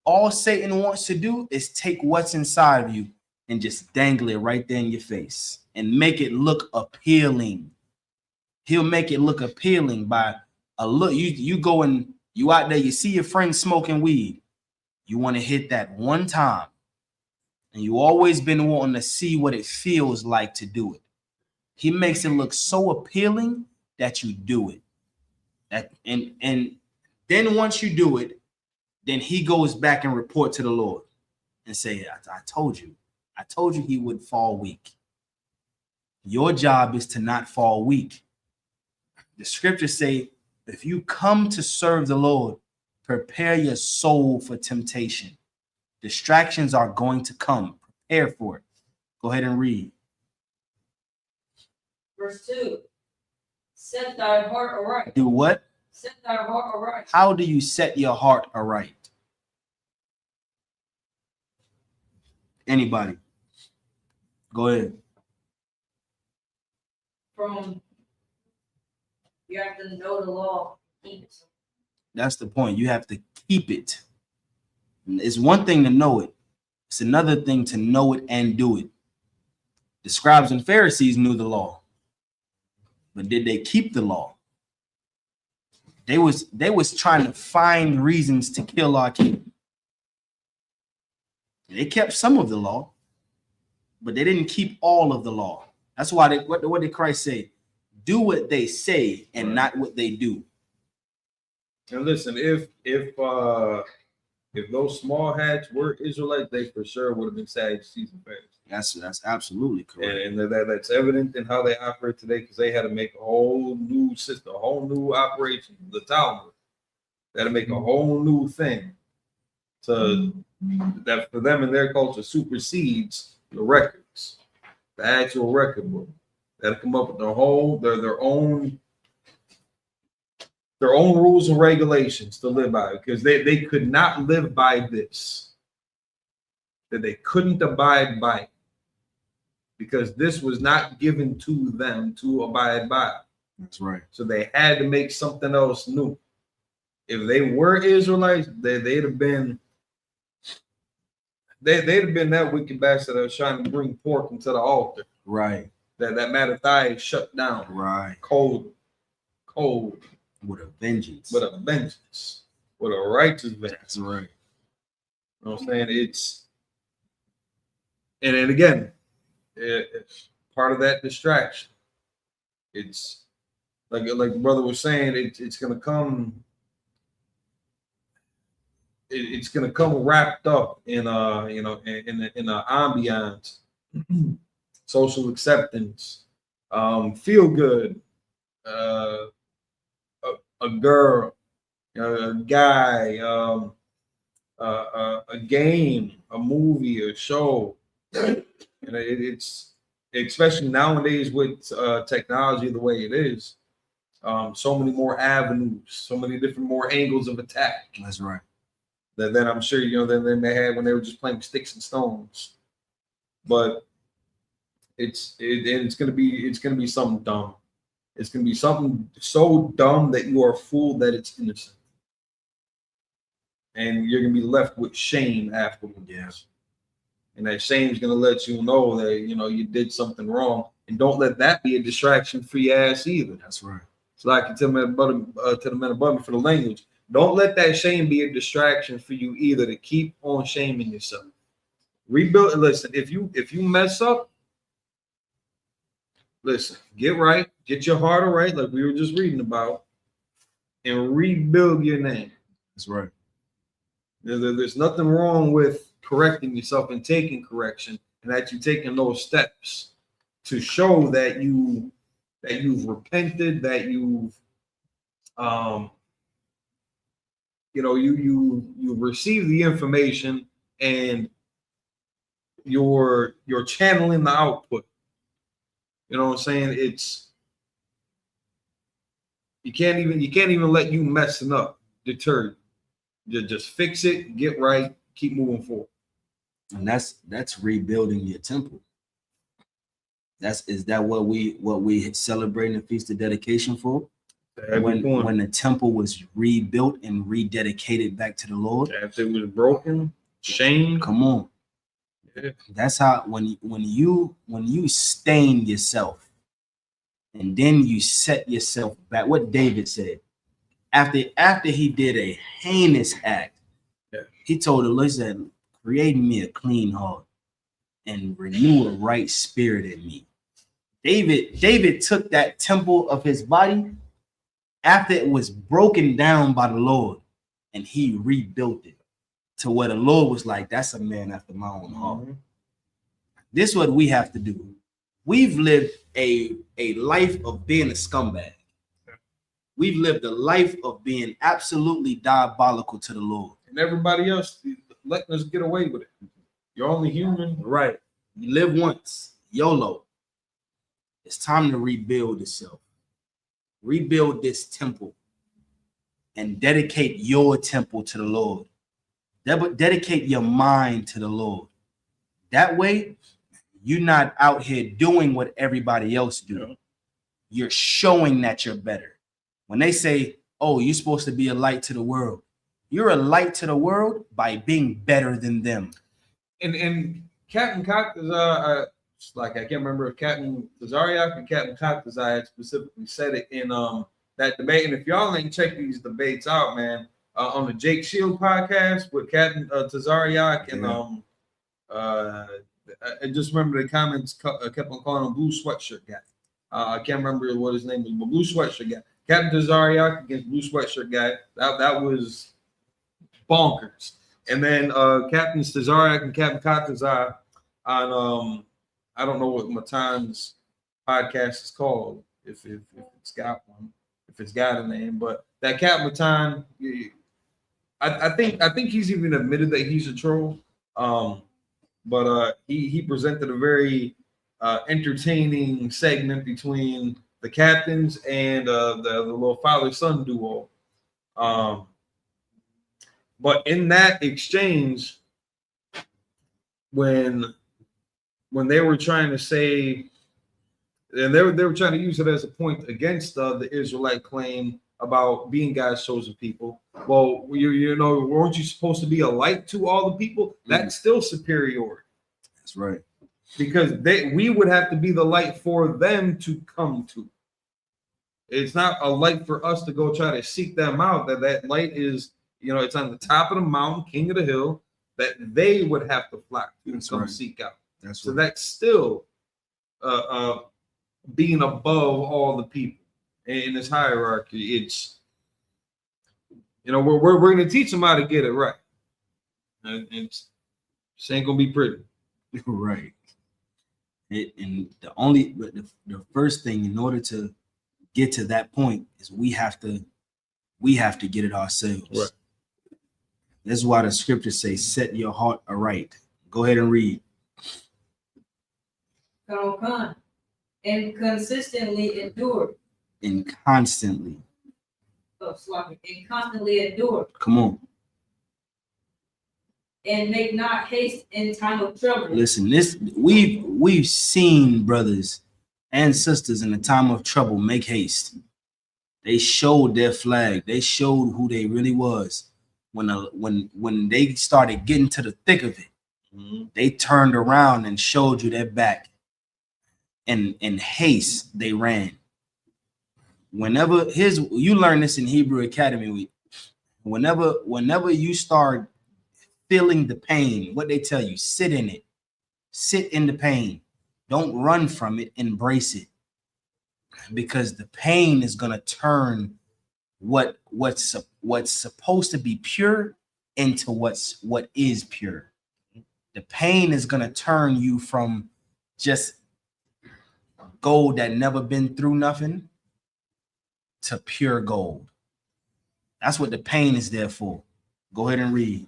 All Satan wants to do is take what's inside of you and just dangle it right there in your face and make it look appealing. He'll make it look appealing by a look. You go and you out there, you see your friend smoking weed. You want to hit that one time. And you always been wanting to see what it feels like to do it. He makes it look so appealing that you do it. And then once you do it, then he goes back and report to the Lord and say, I told you he would fall weak. Your job is to not fall weak. The scriptures say, if you come to serve the Lord, prepare your soul for temptation. Distractions are going to come. Prepare for it. Go ahead and read. Verse 2. Set thy heart aright. Do what? Set thy heart aright. How do you set your heart aright? Anybody? Go ahead. You have to know the law. That's the point. You have to keep it. It's one thing to know it. It's another thing to know it and do it. The scribes and Pharisees knew the law, but did they keep the law? They was trying to find reasons to kill our king. They kept some of the law, but they didn't keep all of the law. That's why what did Christ say? Do what they say and not what they do. And listen, if those small hats were Israelites, they for sure would have been Sadducees and Pharisees. That's absolutely correct. And that's evident in how they operate today, because they had to make a whole new system, a whole new operation. The Talmud, they had to make a whole new thing that for them and their culture supersedes the records, the actual record book. They had to come up with their own rules and regulations to live by, because they could not live by this. that they couldn't abide by it, because this was not given to them to abide by. That's right. So they had to make something else new. If they were Israelites, they'd have been that wicked bastard that was trying to bring pork into the altar. Right. That Mattathias shut down. Right. Cold. With a vengeance. With a vengeance. With a righteous vengeance. That's right. You know what I'm saying? It's, and then again, it's part of that distraction. It's like the brother was saying, it's gonna come. It's gonna come wrapped up in in a ambiance, social acceptance, feel good, a girl, a guy, a game, a movie, a show. And it's especially nowadays with technology the way it is, so many more avenues, so many different more angles of attack. That's right. That I'm sure than they had when they were just playing sticks and stones. But it's gonna be something dumb. It's gonna be something so dumb that you are fooled that it's innocent, and you're gonna be left with shame afterwards. Yes. And that shame is gonna let you know that you did something wrong, and don't let that be a distraction for your ass either. That's right. So I can tell to the men above me for the language. Don't let that shame be a distraction for you either, to keep on shaming yourself. Rebuild. Listen, if you mess up, listen, get right, get your heart right, like we were just reading about, and rebuild your name. That's right. There's nothing wrong with correcting yourself and taking correction, and that you're taking those steps to show that you've repented, that you've you receive the information, and you're channeling the output. You know what I'm saying? It's you can't even let you messing up deter you. Just fix it, get right, keep moving forward. And that's rebuilding your temple. Is that what we celebrate the Feast of Dedication for? When the temple was rebuilt and rededicated back to the Lord. After it was broken, shamed. Come on. Yeah. That's how when you stain yourself and then you set yourself back. What David said after he did a heinous act, he told the Lord, he said, "Create me a clean heart and renew a right spirit in me." David took that temple of his body after it was broken down by the Lord, and he rebuilt it to where the Lord was like, "That's a man after my own heart." Mm-hmm. This is what we have to do. We've lived a life of being a scumbag. We've lived a life of being absolutely diabolical to the Lord. And everybody else letting us get away with it. You're only human. Right. You live once. YOLO. It's time to rebuild itself. Rebuild this temple and dedicate your temple to the Lord. Dedicate your mind to the Lord. That way, you're not out here doing what everybody else do. You're showing that you're better. When they say, "Oh, you're supposed to be a light to the world," you're a light to the world by being better than them. And Captain Cox is I can't remember if Captain Tazariak and Captain Coxazai had specifically said it in that debate. And if y'all ain't check these debates out, man, on the Jake Shield podcast with Captain Tazariak and I just remember the comments kept on calling him Blue Sweatshirt Guy. I can't remember what his name was, but Blue Sweatshirt Guy. Captain Tazariak against Blue Sweatshirt Guy. That was bonkers. And then Captain Tazariak and Captain Coxazai on I don't know what Matan's podcast is called, if it's got one, if it's got a name, but that Cap Matan, I think he's even admitted that he's a troll. But he presented a very entertaining segment between the captains and the little father-son duo. But in that exchange, when they were trying to say, and they were trying to use it as a point against the Israelite claim about being God's chosen people. Well, you know, weren't you supposed to be a light to all the people? That's still superiority. That's right. Because we would have to be the light for them to come to. It's not a light for us to go try to seek them out. That light is, you know, it's on the top of the mountain, king of the hill, that they would have to flock to and come seek out. So that's still being above all the people in this hierarchy. It's, you know, we're going to teach them how to get it right. And it's ain't going to be pretty. Right. And the first thing in order to get to that point is we have to get it ourselves. Right. That's why the scriptures say, set your heart aright. Go ahead and read. And consistently endure. And constantly. And constantly endure. Come on. And make not haste in time of trouble. Listen, we've seen brothers and sisters in the time of trouble make haste. They showed their flag. They showed who they really was. When they started getting to the thick of it, they turned around and showed you their back. And in haste, they ran. You learn this in Hebrew Academy Week. Whenever you start feeling the pain, what they tell you, sit in it. Sit in the pain. Don't run from it. Embrace it. Because the pain is going to turn what's supposed to be pure into what is pure. The pain is going to turn you from just gold that never been through nothing to pure gold. That's what the pain is there for. Go ahead and read.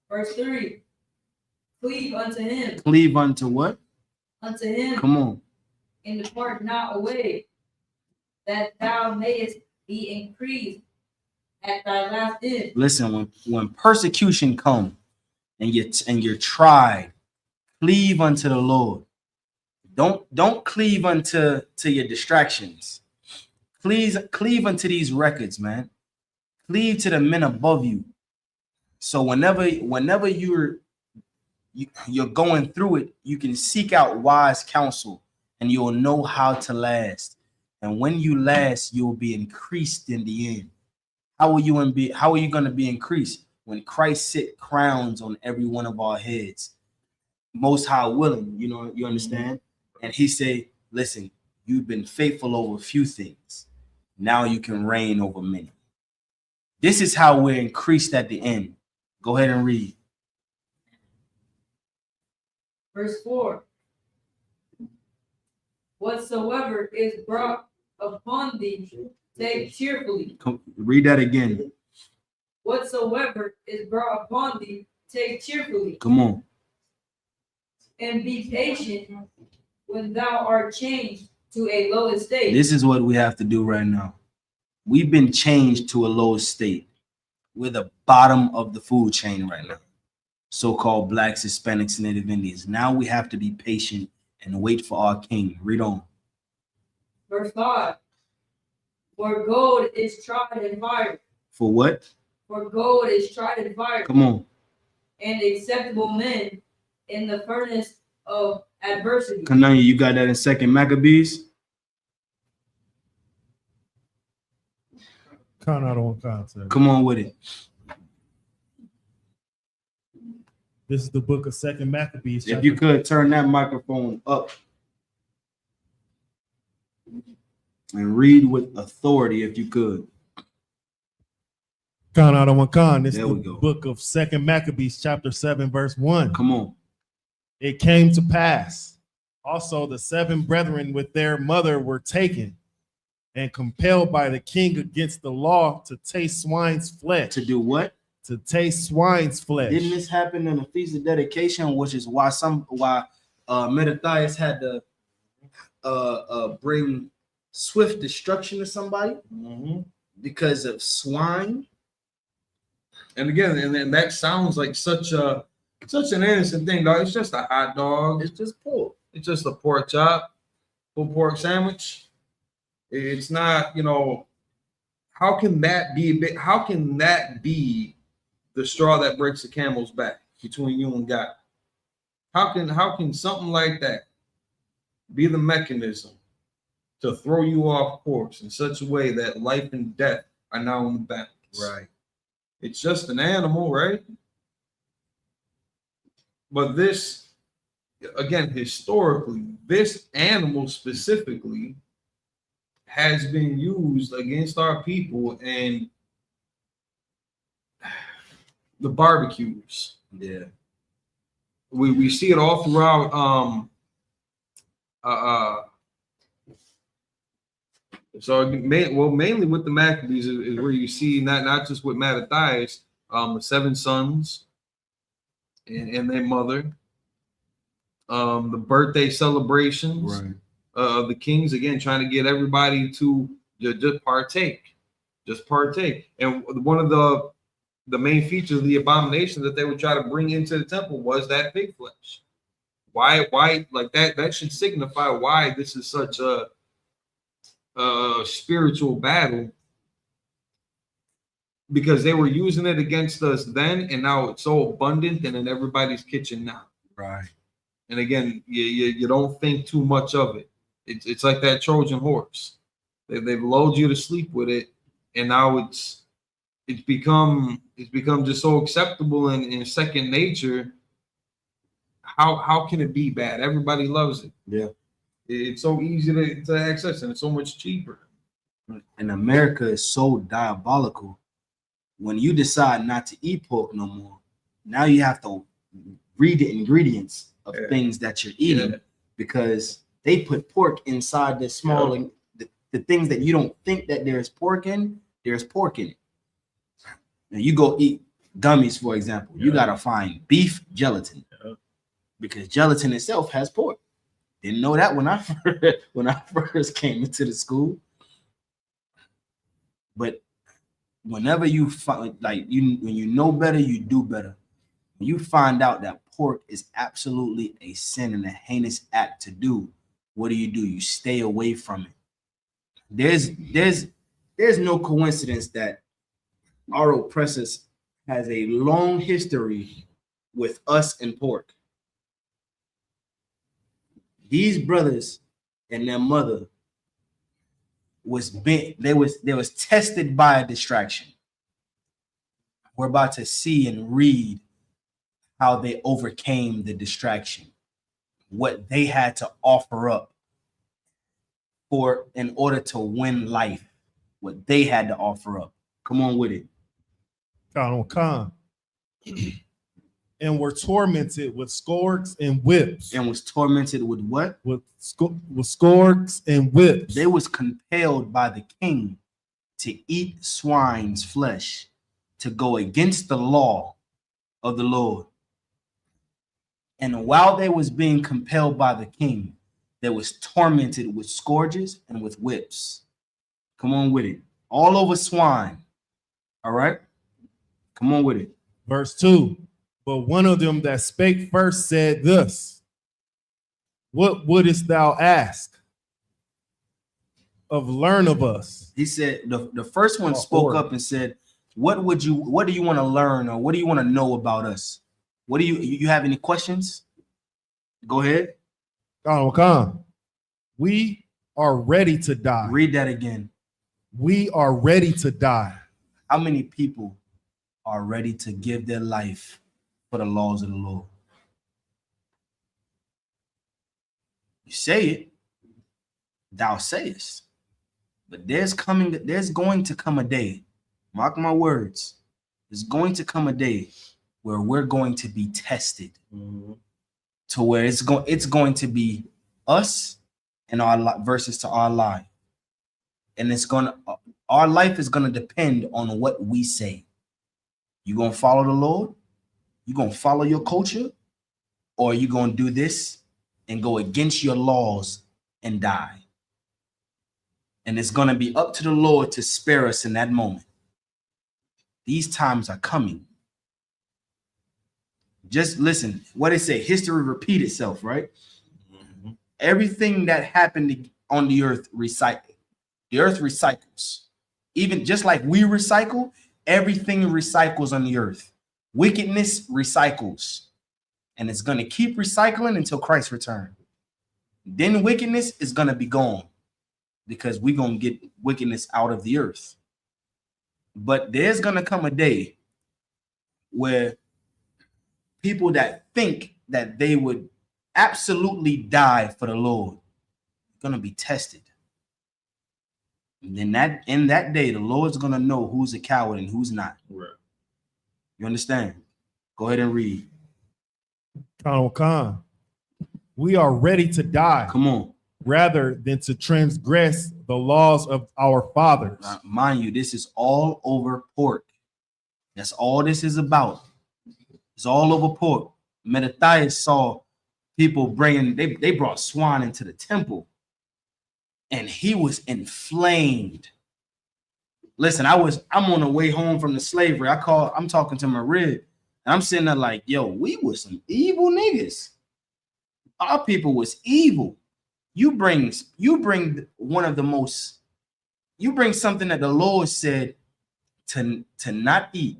Verse 3. Cleave unto him. Cleave unto what? Unto him. Come on. And depart not away, that thou mayest be increased at thy last end. Listen, when persecution comes and you're tried, cleave unto the Lord. Don't cleave unto your distractions. Cleave unto these records, man. Cleave to the men above you. So whenever you're going through it, you can seek out wise counsel and you'll know how to last. And when you last, you'll be increased in the end. How are you going to be increased? When Christ sit crowns on every one of our heads, most high willing, you understand? And he say, listen, you've been faithful over a few things. Now you can reign over many. This is how we're increased at the end. Go ahead and read. Verse 4. Whatsoever is brought upon thee, take cheerfully. Read that again. Whatsoever is brought upon thee, take cheerfully. Come on. And be patient when thou art changed to a low estate. This is what we have to do right now. We've been changed to a low estate. We're the bottom of the food chain right now. So-called blacks, Hispanics, and Native Indians. Now we have to be patient and wait for our king. Read on. Verse 5. For gold is tried in fire. For what? For gold is tried in fire. Come on. And acceptable men in the furnace of adversity. Kananya, you got that in 2 Maccabees? Come on with it. This is the book of 2 Maccabees. If you could turn that microphone up and read with authority, if you could. This is the book of 2 Maccabees, chapter 7, verse 1. Come on. It came to pass. Also, the 7 brethren with their mother were taken and compelled by the king against the law to taste swine's flesh. To do what? To taste swine's flesh. Didn't this happen in the Feast of Dedication, which is why Mattathias had to bring swift destruction to somebody because of swine? And again, and that sounds like such a such an innocent thing, dog. It's just a hot dog. It's just pork. It's just a pork chop, pulled pork sandwich. It's not, how can that be how can that be the straw that breaks the camel's back between you and God? How can something like that be the mechanism to throw you off course in such a way that life and death are now in the balance? Right. It's just an animal, right? But this, again, historically, this animal specifically has been used against our people and the barbecues. Yeah. We see it all throughout mainly with the Maccabees is where you see not just with Mattathias, the 7 sons and their mother, the birthday celebrations of the kings, again trying to get everybody to just partake. And one of the main features of the abomination that they would try to bring into the temple was that pig flesh. Why like that should signify why this is such a spiritual battle, because they were using it against us then, and now it's so abundant and in everybody's kitchen now. Right. And again, you don't think too much of it. It's like that Trojan horse. They've lulled you to sleep with it, and now it's become just so acceptable and second nature. How can it be bad? Everybody loves it. Yeah. It's so easy to access, and it's so much cheaper. And America is so diabolical. When you decide not to eat pork no more, now you have to read the ingredients of things that you're eating, because they put pork inside the small the things that you don't think that there's pork in. There's pork in it. Now you go eat gummies, for example. You gotta find beef gelatin, because gelatin itself has pork. Didn't know that when I first came into the school. But whenever you find, when you know better, you do better. When you find out that pork is absolutely a sin and a heinous act to do, what do? You stay away from it. There's no coincidence that our oppressors has a long history with us and pork. These brothers and their mother was tested by a distraction. We're about to see and read how they overcame the distraction, what they had to offer up in order to win life, what they had to offer up. Come on with it. Khan. And were tormented with scourges and whips. And was tormented with what? With scourges and whips. They was compelled by the king to eat swine's flesh, to go against the law of the Lord. And while they was being compelled by the king, they was tormented with scourges and with whips. Come on with it. All over swine. All right? Come on with it. Verse 2. But one of them that spake first said thus, what wouldest thou ask of learn of us? He said, the first one spoke up and said, what do you want to learn, or what do you want to know about us? What do you have any questions? Go ahead. Khan. We are ready to die. Read that again. We are ready to die. How many people are ready to give their life for the laws of the Lord? You say it, thou sayest, but there's going to come a day, mark my words, there's going to come a day where we're going to be tested, to where it's going to be us and our versus to our life, and our life is gonna depend on what we say. You gonna follow the Lord? You gonna follow your culture, or are you gonna do this and go against your laws and die? And it's gonna be up to the Lord to spare us in that moment. These times are coming. Just listen. What it say? History repeat itself, right? Everything that happened on the earth recycled. The earth recycles. Even just like we recycle, everything recycles on the earth. Wickedness recycles. And it's going to keep recycling until Christ returns. Then wickedness is going to be gone because we're going to get wickedness out of the earth. But there's going to come a day where people that think that they would absolutely die for the Lord are going to be tested. And then in that day, the Lord's going to know who's a coward and who's not. Right. You understand? Go ahead and read. Khan, we are ready to die. Come on. Rather than to transgress the laws of our fathers. Mind you, this is all over pork. That's all this is about. It's all over pork. Mattathias saw people bringing, they brought swine into the temple. And he was inflamed. Listen, I'm on the way home from the slavery. I'm talking to my rib. And I'm sitting there like, yo, we was some evil niggas. Our people was evil. You bring one of the most, you bring something that the Lord said to not eat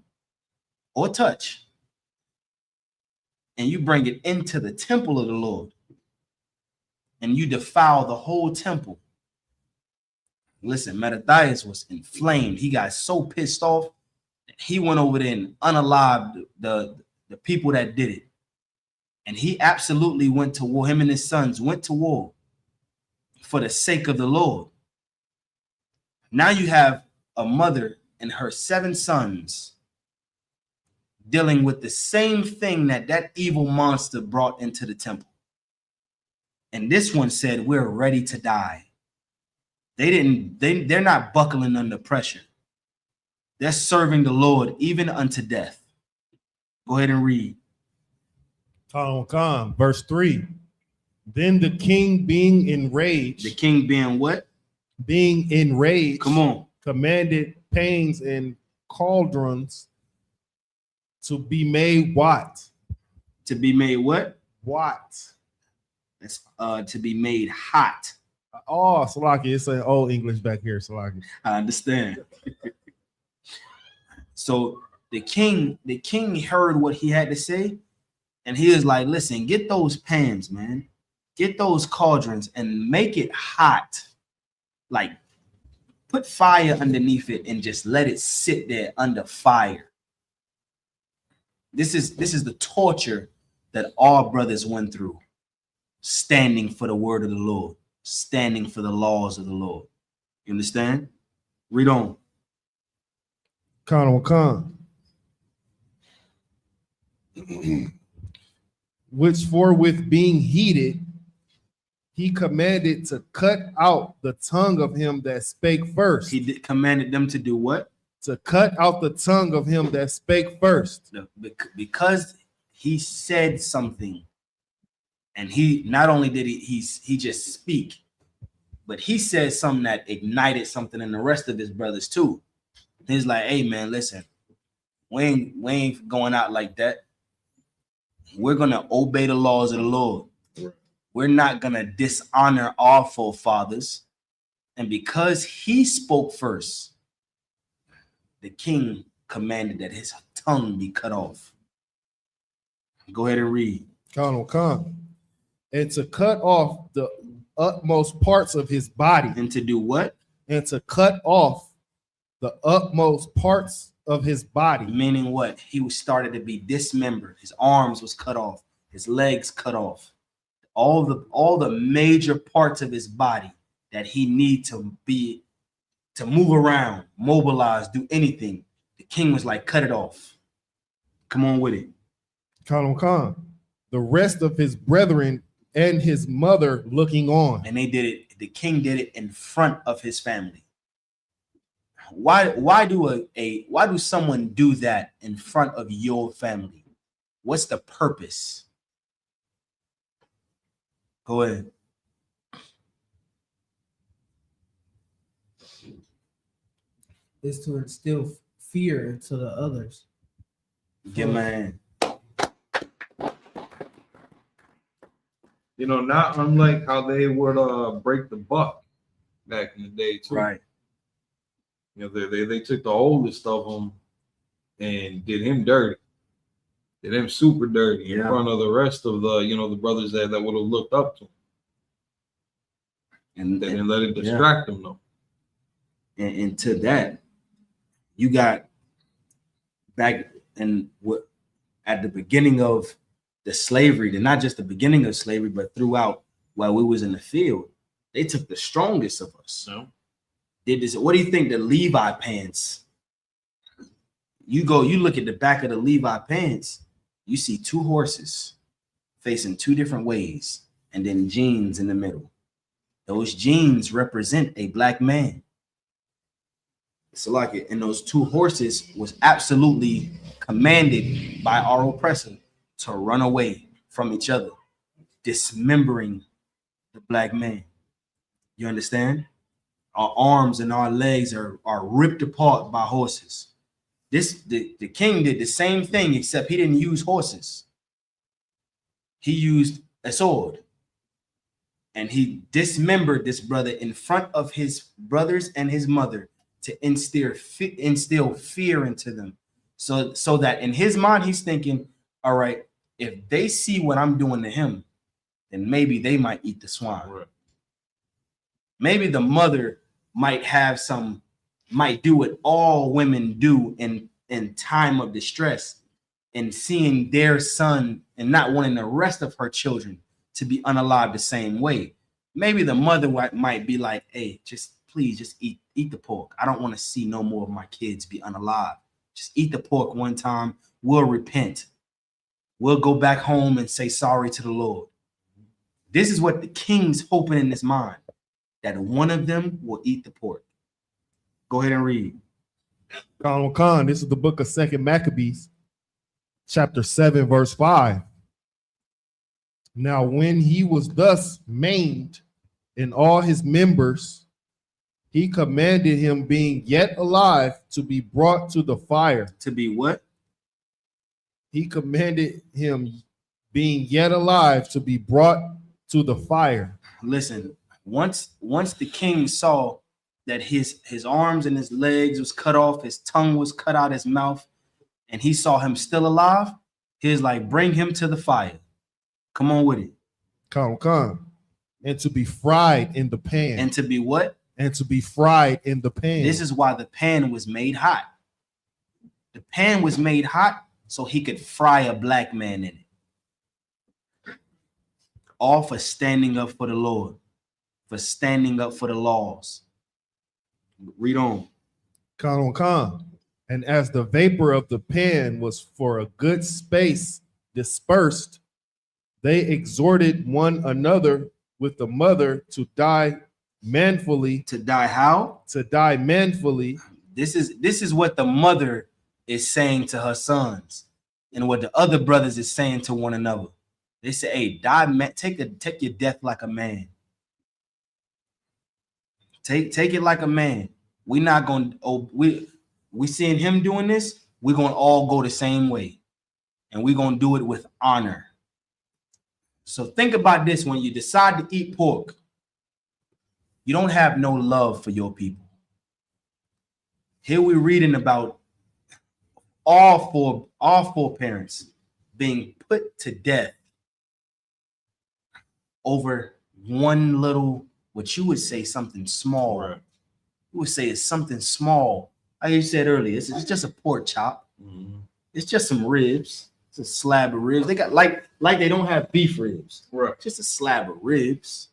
or touch, and you bring it into the temple of the Lord, and you defile the whole temple. Listen, Mattathias was inflamed. He got so pissed off that he went over there and unalived the people that did it. And he absolutely went to war. Him and his sons went to war for the sake of the Lord. Now you have a mother and her 7 sons dealing with the same thing that evil monster brought into the temple. And this one said, we're ready to die. They're not buckling under pressure. They're serving the Lord even unto death. Go ahead and read. Khan, verse 3. Then the king being enraged. The king being what? Being enraged. Come on. Commanded pains and cauldrons to be made what? To be made what? What? That's to be made hot. Oh, Salaki, it's an old English back here, Salaki. I understand. So the king heard what he had to say, and he was like, listen, get those pans, man. Get those cauldrons and make it hot. Like, put fire underneath it and just let it sit there under fire. This is the torture that our brothers went through, standing for the word of the Lord, standing for the laws of the Lord. You understand? Read on. Khan. Which forthwith being heated, he commanded to cut out the tongue of him that spake first. He commanded them to do what? To cut out the tongue of him that spake first. Because he said something, and he not only did he just speak, but he said something that ignited something in the rest of his brothers too. He's like, hey man, listen, we ain't going out like that. We're gonna obey the laws of the Lord. We're not gonna dishonor our forefathers. And because he spoke first, the king commanded that his tongue be cut off. Go ahead and read. Khan. And to cut off the utmost parts of his body. And to do what? And to cut off the utmost parts of his body. Meaning what? He was started to be dismembered. His arms was cut off. His legs cut off. All the major parts of his body that he need to move around, mobilize, do anything. The king was like, cut it off. Come on with it. Khan. The rest of his brethren and his mother looking on. And they did it. The king did it in front of his family. Why do someone do that in front of your family? What's the purpose? Go ahead. Is to instill fear into the others. Yeah, man. You know, not unlike how they would break the buck back in the day too. Right. You know, they took the oldest of them and did him dirty. Did him super dirty in front of the rest of the, you know, the brothers that would have looked up to him. And they didn't let it distract them though. And to that, you got back in what at the beginning of the slavery, and not just the beginning of slavery, but throughout while we was in the field, they took the strongest of us. No. Did this. What do you think the Levi pants? You look at the back of the Levi pants, you see two horses facing two different ways, and then jeans in the middle. Those jeans represent a black man. It's like it, and those two horses was absolutely commanded by our oppressor to run away from each other, dismembering the black man. You understand? Our arms and our legs are ripped apart by horses. The king did the same thing, except he didn't use horses. He used a sword. And he dismembered this brother in front of his brothers and his mother to instill fear into them. So that in his mind, he's thinking, all right, if they see what I'm doing to him, then maybe they might eat the swine. Right. Maybe the mother might do what all women do in time of distress, and seeing their son and not wanting the rest of her children to be unalived the same way. Maybe the mother might be like, hey, please eat the pork. I don't want to see no more of my kids be unalived. Just eat the pork one time. We'll repent. We'll go back home and say sorry to the Lord. This is what the king's hoping in his mind, that one of them will eat the pork. Go ahead and read. Khan, this is the book of 2 Maccabees, chapter 7, verse 5. Now, when he was thus maimed in all his members, he commanded him, being yet alive, to be brought to the fire. To be what? He commanded him, being yet alive, to be brought to the fire. Listen, once the king saw that his arms and his legs was cut off, his tongue was cut out his mouth, and he saw him still alive, he was like, bring him to the fire. Come on with it. Come. And to be fried in the pan. And to be what? And to be fried in the pan. This is why the pan was made hot. The pan was made hot so he could fry a black man in it. All for standing up for the Lord, for standing up for the laws. Read on. Khan. And as the vapor of the pan was for a good space dispersed, they exhorted one another with the mother to die manfully. To die how? To die manfully. This is what the mother is saying to her sons, and what the other brothers is saying to one another. They say, hey, die, man, take your death like a man. Take it like a man. We're not going we seeing him doing this, we're gonna all go the same way. And we're gonna do it with honor. So think about this: when you decide to eat pork, you don't have no love for your people. Here we're reading about all four parents being put to death over one little, what you would say something small. Right. You would say it's something small. Like you said earlier, it's just a pork chop. Mm-hmm. It's just some ribs. It's a slab of ribs. They got like they don't have beef ribs. Right. Just a slab of ribs.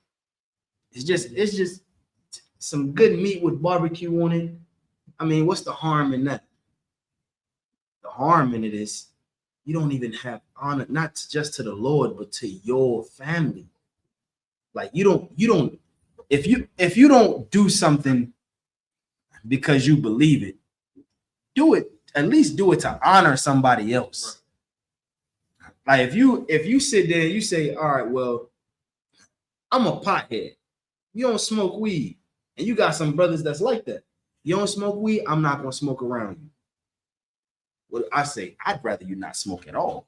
It's just some good meat with barbecue on it. I mean, what's the harm in that? The harm in it is you don't even have honor, not just to the Lord, but to your family. Like you don't, if you don't do something because you believe it, do it, at least do it to honor somebody else. Right. Like if you sit there and you say, all right, well, I'm a pothead. You don't smoke weed. And you got some brothers that's like that. You don't smoke weed, I'm not gonna smoke around you. Well, I say, I'd rather you not smoke at all.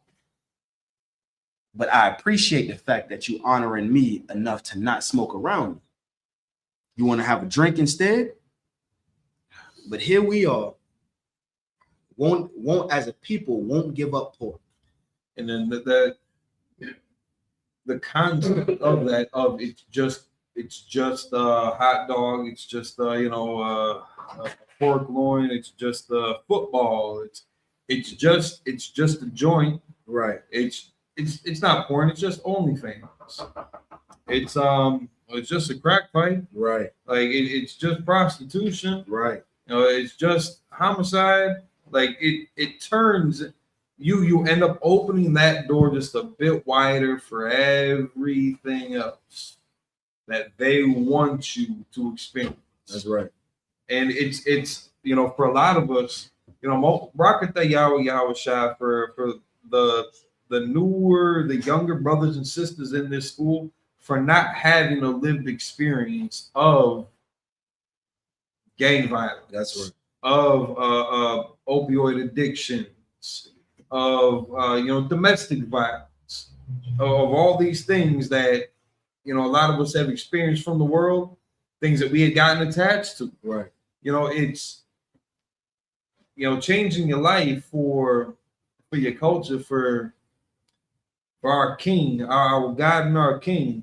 but I appreciate the fact that you honoring me enough to not smoke around me. You want to have a drink instead? But here we are. Won't as a people won't give up pork. And then the concept of that, of it's just a hot dog, it's just a pork loin, it's just football, it's just a joint, right? It's not porn, it's just OnlyFans. It's just a crack pipe, right? Like it's just prostitution, right? It's just homicide. Like it turns. You end up opening that door just a bit wider for everything else that they want you to experience. That's right. And it's for a lot of us, Brakata Yahweh Shai for the younger brothers and sisters in this school for not having a lived experience of gang violence. That's right. Of opioid addictions, of domestic violence, of all these things that a lot of us have experienced from the world, things that we had gotten attached to. Right. It's changing your life for your culture, for our king, our God and our king.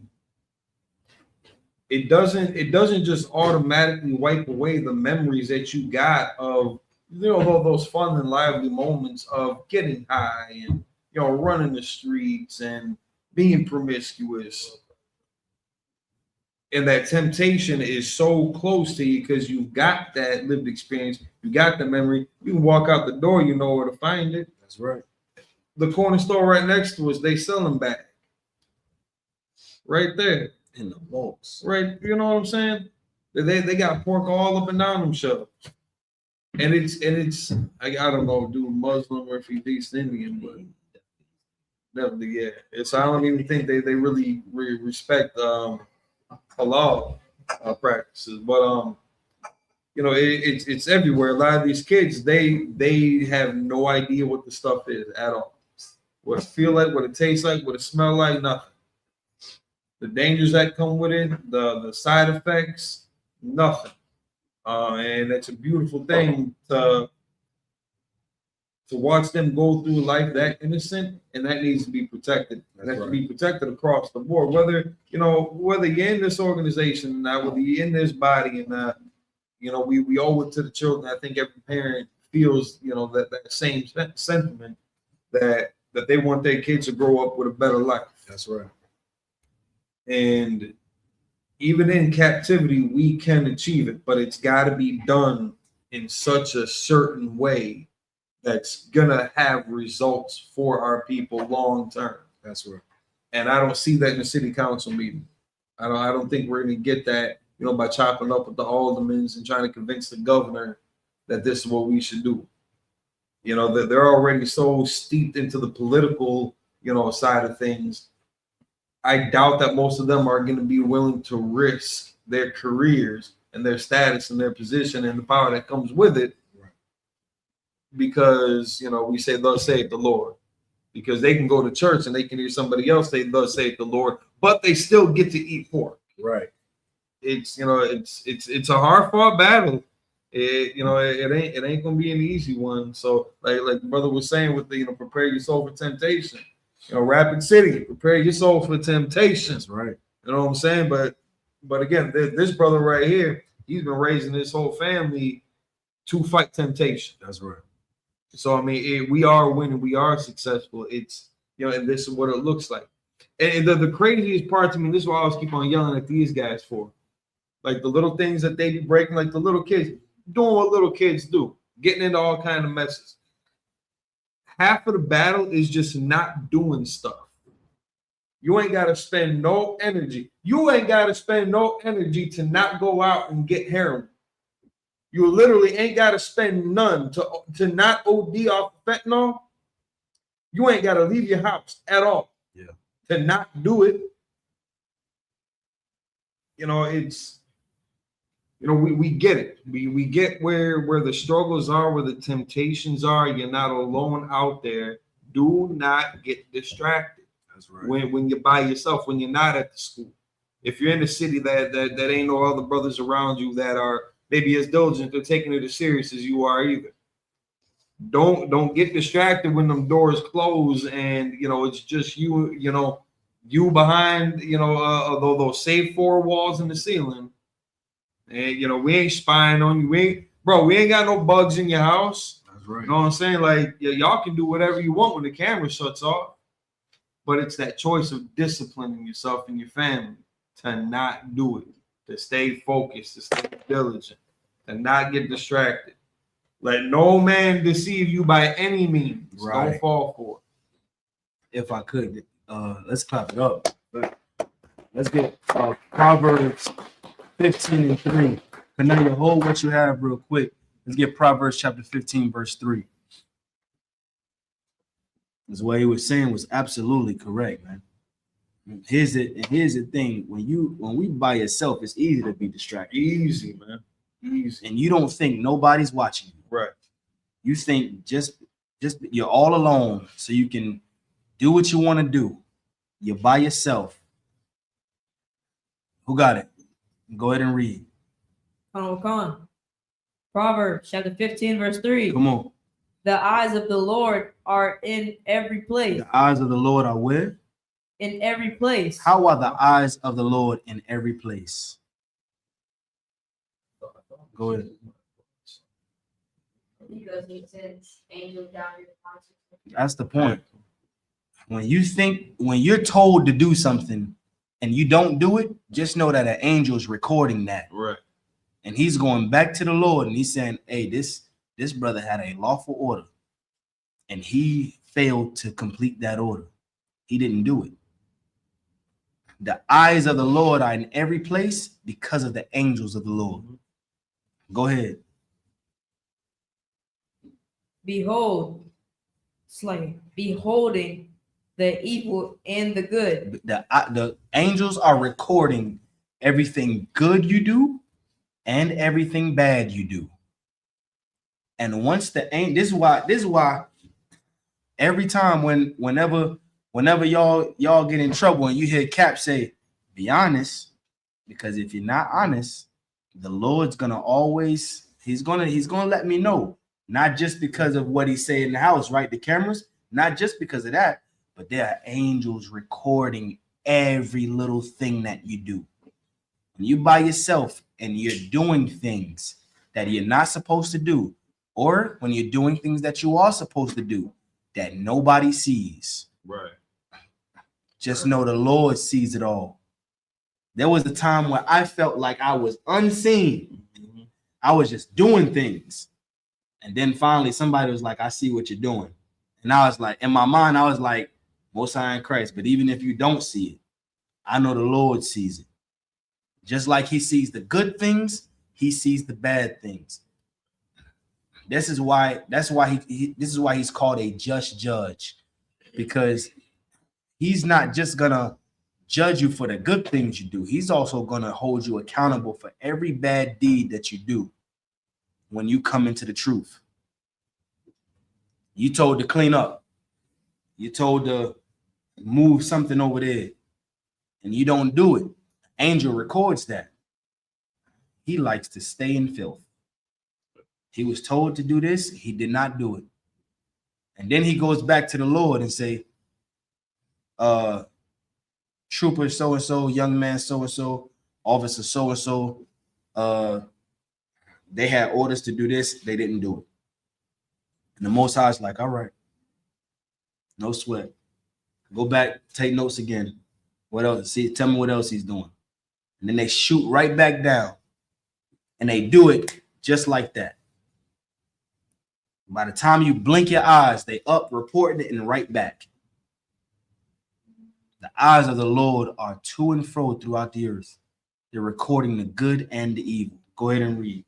It doesn't just automatically wipe away the memories that you got of those fun and lively moments of getting high and running the streets and being promiscuous. And that temptation is so close to you because you've got that lived experience, you got the memory. You can walk out the door, you know where to find it. That's right. The corner store right next to us, they sell them back. Right there. In the vaults. Right, you know what I'm saying? They got pork all up and down them shelves. And it's I don't know, dude, Muslim or if he's East Indian, but definitely, yeah. I don't even think they really respect halal practices, but it's everywhere. A lot of these kids, they have no idea what the stuff is at all. What it feel like, what it tastes like, what it smell like, nothing. The dangers that come with it, the side effects, nothing. And it's a beautiful thing to watch them go through life that innocent, and that needs to be protected. And that should be protected across the board. Whether you're in this organization or not, whether you're in this body or not, we owe it to the children. I think every parent feels that same sentiment that they want their kids to grow up with a better life. That's right. And even in captivity, we can achieve it, but it's got to be done in such a certain way that's gonna have results for our people long term. That's right. And I don't see that in the city council meeting. I don't think we're gonna get that, by chopping up with the aldermen and trying to convince the governor that this is what we should do. That they're already so steeped into the political, side of things. I doubt that most of them are going to be willing to risk their careers and their status and their position and the power that comes with it, because we say thus saith the Lord, because they can go to church and they can hear somebody else say thus saith the Lord, but they still get to eat pork. Right. It's it's a hard fought battle. It ain't gonna be an easy one. So like the brother was saying with the prepare your soul for temptation. Rapid City, prepare your soul for temptations. Right. You know what I'm saying? But again, this brother right here, he's been raising his whole family to fight temptation. That's right. So I mean, we are winning, we are successful. It's and this is what it looks like. And the craziest part to me, this is what I always keep on yelling at these guys for, like the little things that they be breaking, like the little kids doing what little kids do, getting into all kind of messes. Half of the battle is just not doing stuff. You ain't got to spend no energy. You ain't got to spend no energy to not go out and get heroin. You literally ain't got to spend none to not OD off fentanyl. You ain't got to leave your house at all. Yeah. To not do it. It's we get it. We get where the struggles are, where the temptations are. You're not alone out there. Do not get distracted. when you're by yourself, when you're not at the school. If you're in a city that ain't no other brothers around you that are maybe as diligent or taking it as serious as you are either. Don't get distracted when them doors close and it's just you behind those safe four walls in the ceiling. And we ain't spying on you. We ain't got no bugs in your house. That's right. You know what I'm saying? Like y'all can do whatever you want when the camera shuts off. But it's that choice of disciplining yourself and your family to not do it, to stay focused, to stay diligent, to not get distracted. Let no man deceive you by any means. Right. Don't fall for it. If I could, let's clap it up. Let's get Proverbs 15:3. But now you hold what you have real quick. Let's get Proverbs chapter 15, verse 3. This what he was saying was absolutely correct, man. Here's the thing: when we by yourself, it's easy to be distracted. Easy, man. Easy. And you don't think nobody's watching you. Right. You think just you're all alone, so you can do what you want to do. You're by yourself. Who got it? Go ahead and read. Come on. Proverbs chapter 15, verse 3. Come on. The eyes of the Lord are in every place. The eyes of the Lord are where? In every place. How are the eyes of the Lord in every place? Go ahead. Because he sends angels down your conscience. That's the point. When you're told to do something and you don't do it, just know that an angel is recording that. Right. And he's going back to the Lord and he's saying, hey, this brother had a lawful order and he failed to complete that order. He didn't do it. The eyes of the Lord are in every place because of the angels of the Lord. Go ahead. Beholding the evil and the good. The angels are recording everything good you do and everything bad you do. And once this is why every time whenever y'all get in trouble and you hear Cap say, be honest, because if you're not honest, the Lord's gonna he's gonna let me know. Not just because of what he say in the house, right? The cameras, not just because of that, but there are angels recording every little thing that you do. When you by yourself and you're doing things that you're not supposed to do, or when you're doing things that you are supposed to do that nobody sees. Right. Just know the Lord sees it all. There was a time where I felt like I was unseen. I was just doing things. And then finally somebody was like, I see what you're doing. And I was like, in my mind, I was like, Most High in Christ. But even if you don't see it, I know the Lord sees it. Just like he sees the good things, he sees the bad things. This is why he's called a just judge, because he's not just gonna judge you for the good things you do. He's also gonna hold you accountable for every bad deed that you do when you come into the truth. You told to clean up. You told to move something over there, and you don't do it. Angel records that. He likes to stay in filth. He was told to do this. He did not do it. And then he goes back to the Lord and say, trooper so-and-so, young man so-and-so, officer so-and-so, they had orders to do this. They didn't do it. And the Most High is like, all right, no sweat. Go back, take notes again. What else? See, tell me what else he's doing. And then they shoot right back down. And they do it just like that. By the time you blink your eyes, they up, reporting it, and right back. The eyes of the Lord are to and fro throughout the earth. They're recording the good and the evil. Go ahead and read.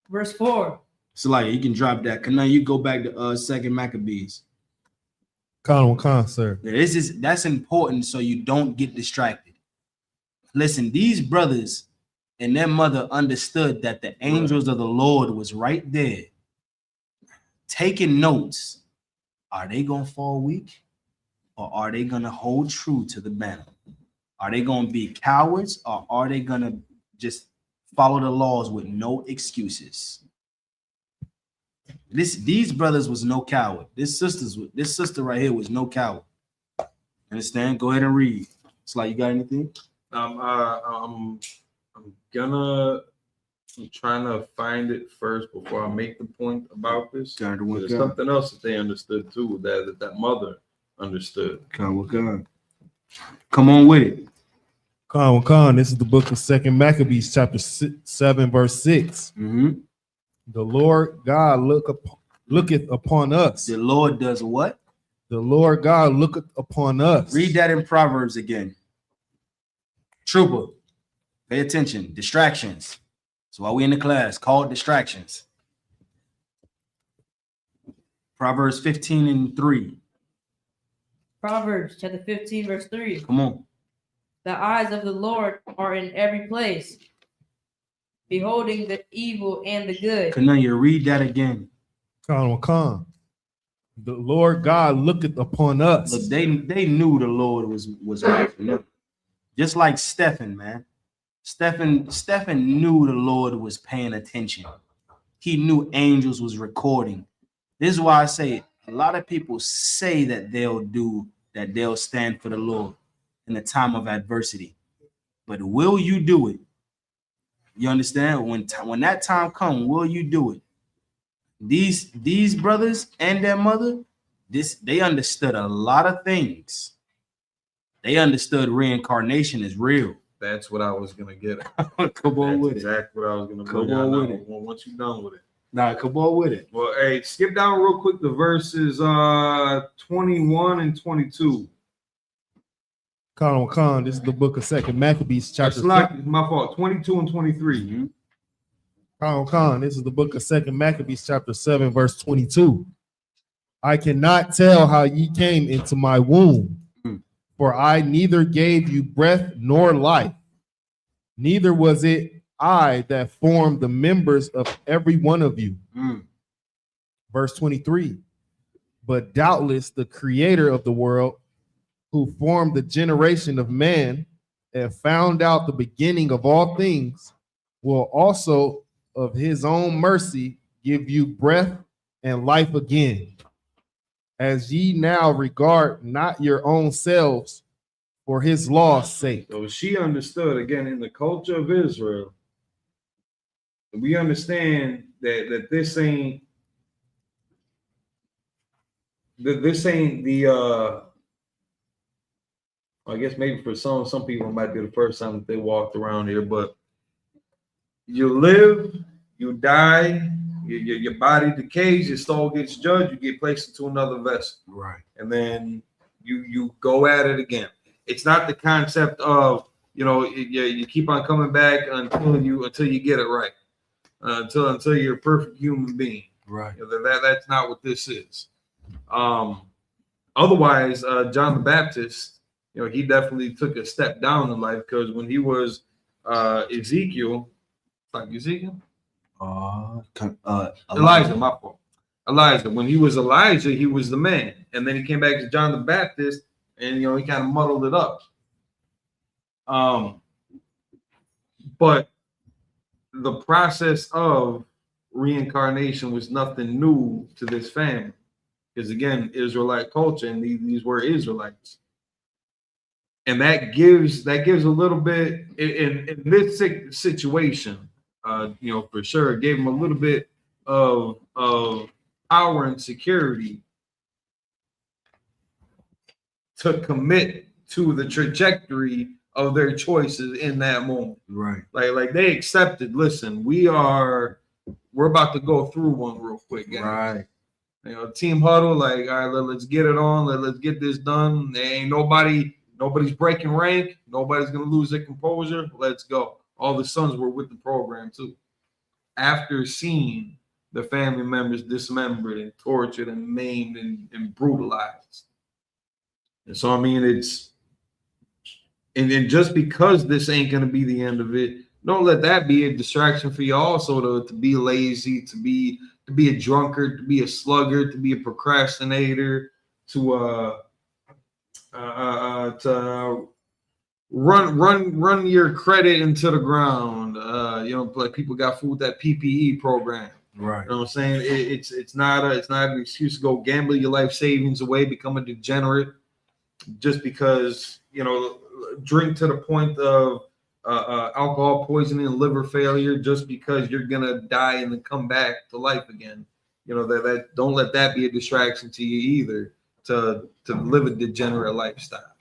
Verse 4. So like you can drop that. Now you go back to Second Maccabees. Sir. That's important so you don't get distracted. Listen, these brothers and their mother understood that the angels of the Lord was right there taking notes. Are they gonna fall weak? or are they going to hold true to the banner? Are they going to be cowards, or are they going to just follow the laws with no excuses? These brothers was no coward. This sister right here was no coward. Understand? Go ahead and read. It's like, you got anything? I'm trying to find it first before I make the point about this. There's something else that they understood too, that mother understood. Come on with it. Khan. This is the book of 2 Maccabees, chapter 7, verse 6. Mm-hmm. The Lord God looketh upon us. The Lord does what? The Lord God looketh upon us. Read that in Proverbs again. Trooper, pay attention. Distractions. So while we in the class, called distractions. Proverbs 15:3. Proverbs chapter 15, verse 3. Come on. The eyes of the Lord are in every place, beholding the evil and the good. Can you read that again? Khan. The Lord God looketh upon us. Look, they knew the Lord was right for them. Just like Stephen, man. Stephen knew the Lord was paying attention. He knew angels was recording. This is why I say a lot of people say that they'll stand for the Lord in the time of adversity. But will you do it? You understand? When that time comes, will you do it? These brothers and their mother, they understood a lot of things. They understood reincarnation is real. That's what I was gonna get at. Come on with it. Exactly what I was gonna come on with it. Once you're done with it. Nah, come on with it. Well, hey, skip down real quick the verses 21 and 22. Khan. This is the book of 2 Maccabees, chapter. That's my fault. 22 and 23. Mm-hmm. Khan. This is the book of 2 Maccabees, chapter 7, verse 22. I cannot tell how ye came into my womb, for I neither gave you breath nor life, neither was it I that formed the members of every one of you. Verse 23. But doubtless the creator of the world, who formed the generation of man and found out the beginning of all things, will also of his own mercy give you breath and life again, as ye now regard not your own selves for his law's sake. So she understood, again, in the culture of Israel, we understand that this ain't the I guess maybe for some people it might be the first time that they walked around here, but you live, you die, your body decays, your soul gets judged, you get placed into another vessel. Right. And then you go at it again. It's not the concept of, you keep on coming back until you get it right. Until you're a perfect human being. Right. That's not what this is. Otherwise, John the Baptist, he definitely took a step down in life, because when he was Ezekiel. Elijah, my fault. Elijah. When he was Elijah, he was the man, and then he came back to John the Baptist, and he kind of muddled it up. But the process of reincarnation was nothing new to this family, because again, Israelite culture, and these were Israelites, and that gives a little bit in this situation. For sure, it gave them a little bit of power and security to commit to the trajectory of their choices in that moment. Right. Like they accepted, listen, we're about to go through one real quick, guys. Right. Team huddle, like, all right, let's get it on. Let's get this done. There ain't nobody's breaking rank. Nobody's gonna lose their composure. Let's go. All the sons were with the program too. After seeing the family members dismembered and tortured and maimed and brutalized. And so, I mean, it's, and just because this ain't going to be the end of it, don't let that be a distraction for you also to be lazy, to be a drunkard, to be a sluggard, to be a procrastinator, to to run your credit into the ground. Like people got food, that PPE program. Right. You know what I'm saying? It's not an excuse to go gamble your life savings away, become a degenerate, just because drink to the point of alcohol poisoning and liver failure, just because you're gonna die and then come back to life again. That don't let that be a distraction to you either, to live a degenerate lifestyle.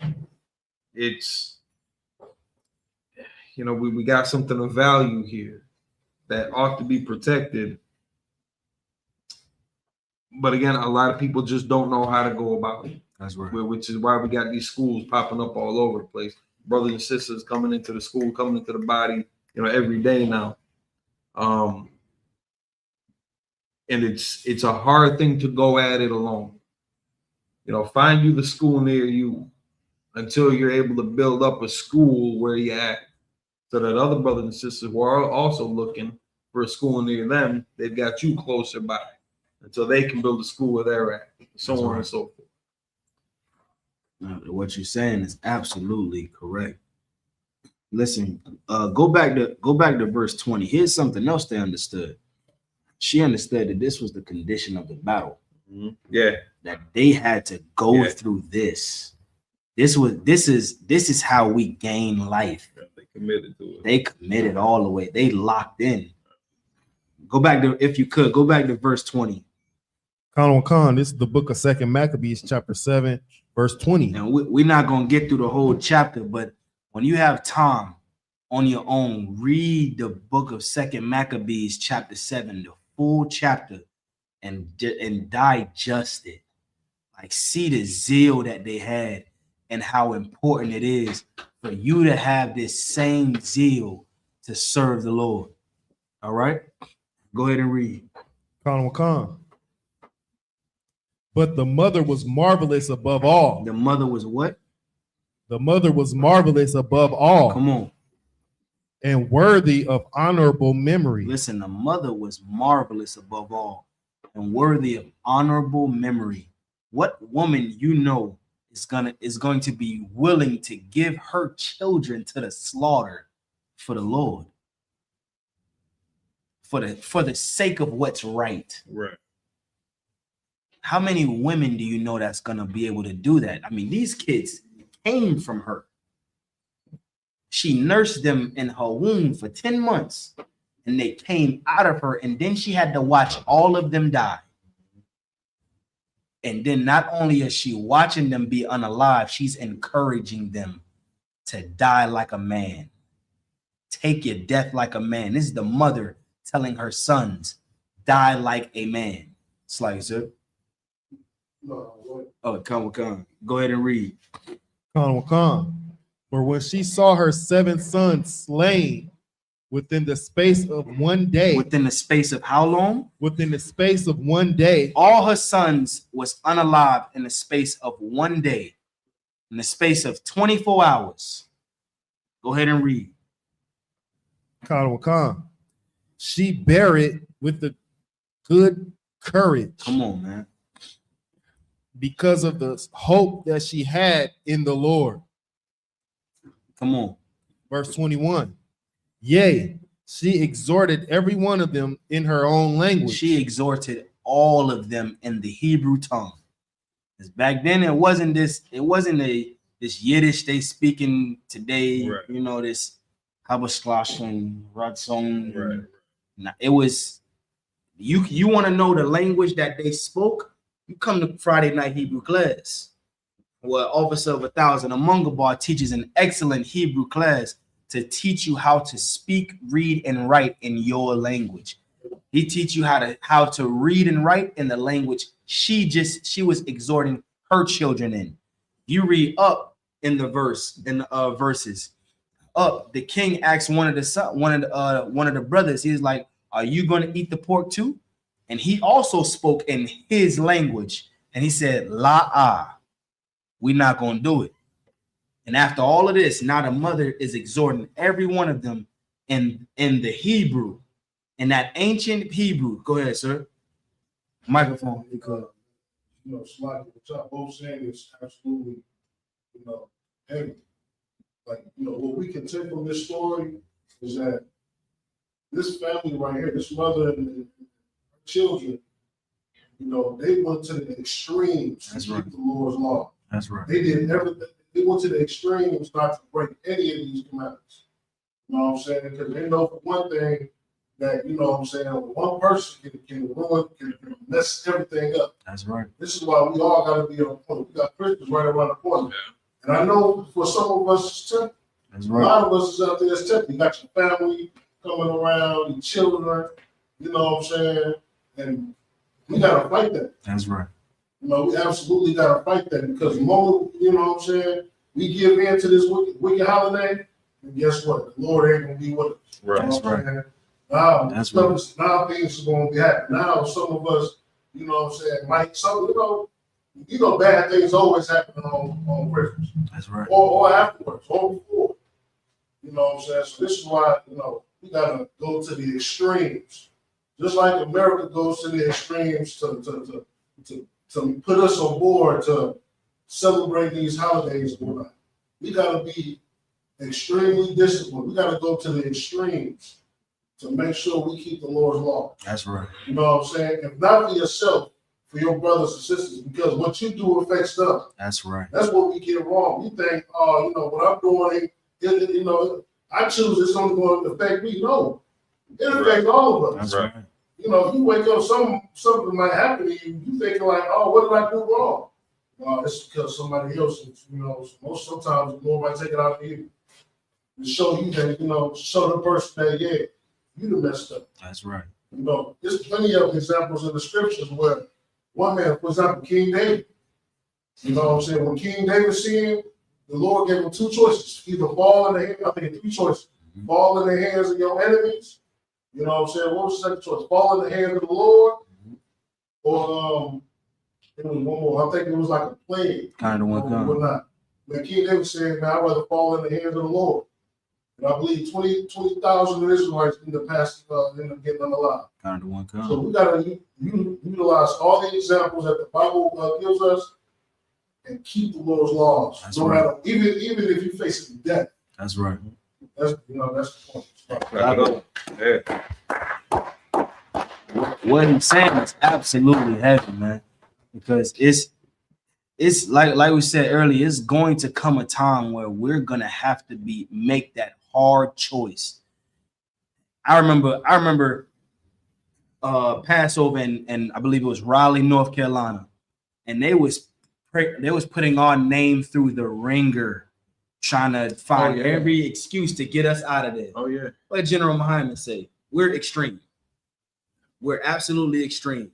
It's we got something of value here that ought to be protected. But again, a lot of people just don't know how to go about it. That's right. Which is why we got these schools popping up all over the place. Brothers and sisters coming into the school, coming into the body, every day now. And it's a hard thing to go at it alone. Find you the school near you until you're able to build up a school where you're at, so that other brothers and sisters who are also looking for a school near them, they've got you closer by, until they can build a school where they're at, so on and so forth. What you're saying is absolutely correct. Listen, go back to verse 20. Here's something else they understood. She understood that this was the condition of the battle. Mm-hmm. Yeah. That they had to go through this. This is how we gain life. They committed to it. They committed all the way. They locked in. Go back to, if you could, go back to verse 20. Khan, this is the book of 2 Maccabees, chapter 7, verse 20. And we're not going to get through the whole chapter, but when you have time on your own, read the book of 2 Maccabees, chapter 7, the full chapter, and digest it. Like, see the zeal that they had and how important it is for you to have this same zeal to serve the Lord. All right? Go ahead and read. Khan. But the mother was marvelous above all. The mother was what? The mother was marvelous above all. Come on. And worthy of honorable memory. Listen, the mother was marvelous above all and worthy of honorable memory. What woman is going to be willing to give her children to the slaughter for the Lord? For the sake of what's right. Right. How many women do you know that's going to be able to do that? I mean, these kids came from her. She nursed them in her womb for 10 months, and they came out of her, and then she had to watch all of them die. And then not only is she watching them be unalive, she's encouraging them to die like a man. Take your death like a man. This is the mother telling her sons, die like a man. It's like, sir. Oh, come. Go ahead and read. Khan. For when she saw her 7 sons slain within the space of one day. Within the space of how long? Within the space of one day. All her sons was unalive in the space of one day. In the space of 24 hours. Go ahead and read. Khan. She bare it with the good courage. Come on, man. Because of the hope that she had in the Lord. Come on. Verse 21. Yea, she exhorted every one of them in her own language. She exhorted all of them in the Hebrew tongue. Because back then it wasn't this Yiddish they speaking today, right. This Habasklash Ratzon. Right. Now, it was you want to know the language that they spoke, you come to Friday night Hebrew class, where Officer of 1,000 Amungabar teaches an excellent Hebrew class to teach you how to speak, read, and write in your language. He teach you how to read and write in the language she was exhorting her children in. You read up in the verses. Up, the king asked one of the brothers. He's like, "Are you going to eat the pork too?" And he also spoke in his language, and he said, "La we're not going to do it." And after all of this, now the mother is exhorting every one of them in the Hebrew, in that ancient Hebrew. Go ahead, sir. Microphone. Because, Slide, what y'all both saying is absolutely you know, heavy. Like, you know, what we can take from this story is that this family right here, this mother and her children, you know, they went to the extremes to keep the Lord's law. That's right. They did everything. They went to the extremes not to break any of these commandments. You know what I'm saying? Because they know for one thing that, you know what I'm saying, one person can ruin, can mess everything up. That's right. This is why we all got to be on point. We got Christmas right around the corner. And I know for some of us, it's temple. That's right. A lot of us is out there, it's temple. You got your family coming around, your children, you know what I'm saying? And we got to fight that. That's right. You know, we absolutely got to fight that because the moment, you know what I'm saying, we give in to this wicked holiday, and guess what? The Lord ain't going to be with us. Right. You know That's what I'm right. saying? Now, That's now things are going to be happening. Now some of us, you know what I'm saying, might, some, you know, bad things always happen on Christmas. That's right. Or afterwards, or before. You know what I'm saying? So this is why, you know, we got to go to the extremes. Just like America goes to the extremes to put us on board to celebrate these holidays and whatnot. We got to be extremely disciplined. We got to go to the extremes to make sure we keep the Lord's law. That's right. You know what I'm saying? If not for yourself, for your brothers and sisters, because what you do affects them. That's right. That's what we get wrong. We think, you know, what I'm doing, you know, I choose it's only going to affect me. No, it affects all of us. That's right. You know, if you wake up, something might happen to you. You thinking like, oh, what did I do wrong? It's because somebody else, you know, sometimes the Lord might take it out of you to show you that, you know, show the person that, yeah, you done messed up. That's right. You know, there's plenty of examples in the scriptures where one man, for example, King David, you know what I'm saying? When King David sinned, the Lord gave him two choices. Either fall in the hands, I think three choices. Fall in the hands of your enemies. You know what I'm saying? What was the second choice? Fall in the hands of the Lord. Or it was one more. I think it was like a plague. Kind of one kind. Whatnot. When King David said, man, I'd rather fall in the hands of the Lord. And I believe 20,000 Israelites in the past end up getting unalive. Kind of one kind. So we got to utilize all the examples that the Bible gives us and keep the Lord's laws. That's no right. matter, even if you face death. That's right. That's the point. What he's saying is absolutely heavy, man, because it's like we said earlier, it's going to come a time where we're gonna have to make that hard choice. I remember Passover and I believe it was Raleigh, North Carolina, and they was putting our name through the ringer, trying to find every excuse to get us out of there. Oh yeah. What did General Muhammad say? We're extreme. We're absolutely extreme.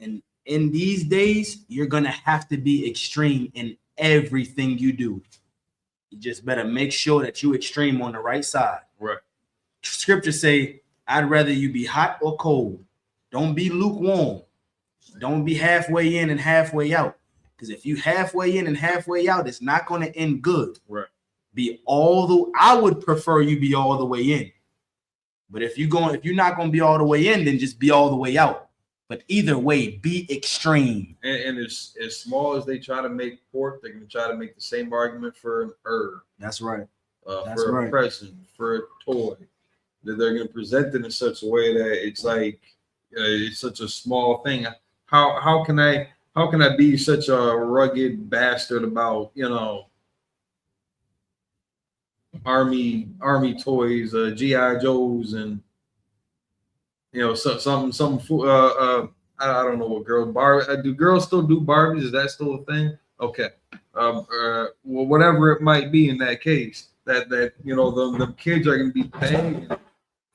And in these days, you're gonna have to be extreme in everything you do. You just better make sure that you extreme on the right side. Right. Scripture say, I'd rather you be hot or cold. Don't be lukewarm. Don't be halfway in and halfway out. Because if you halfway in and halfway out, it's not going to end good. Right. I would prefer you be all the way in. But if you're not going to be all the way in, then just be all the way out. But either way, be extreme. And as small as they try to make pork, they're going to try to make the same argument for an herb. That's right. For a present, for a toy. That they're going to present it in such a way that it's like it's such a small thing. How can I be such a rugged bastard about, you know, army toys, GI Joes, and you know, some I don't know what girls do girls still do Barbies? Is that still a thing? Okay. Well, whatever it might be in that case, that you know, the kids are going to be paying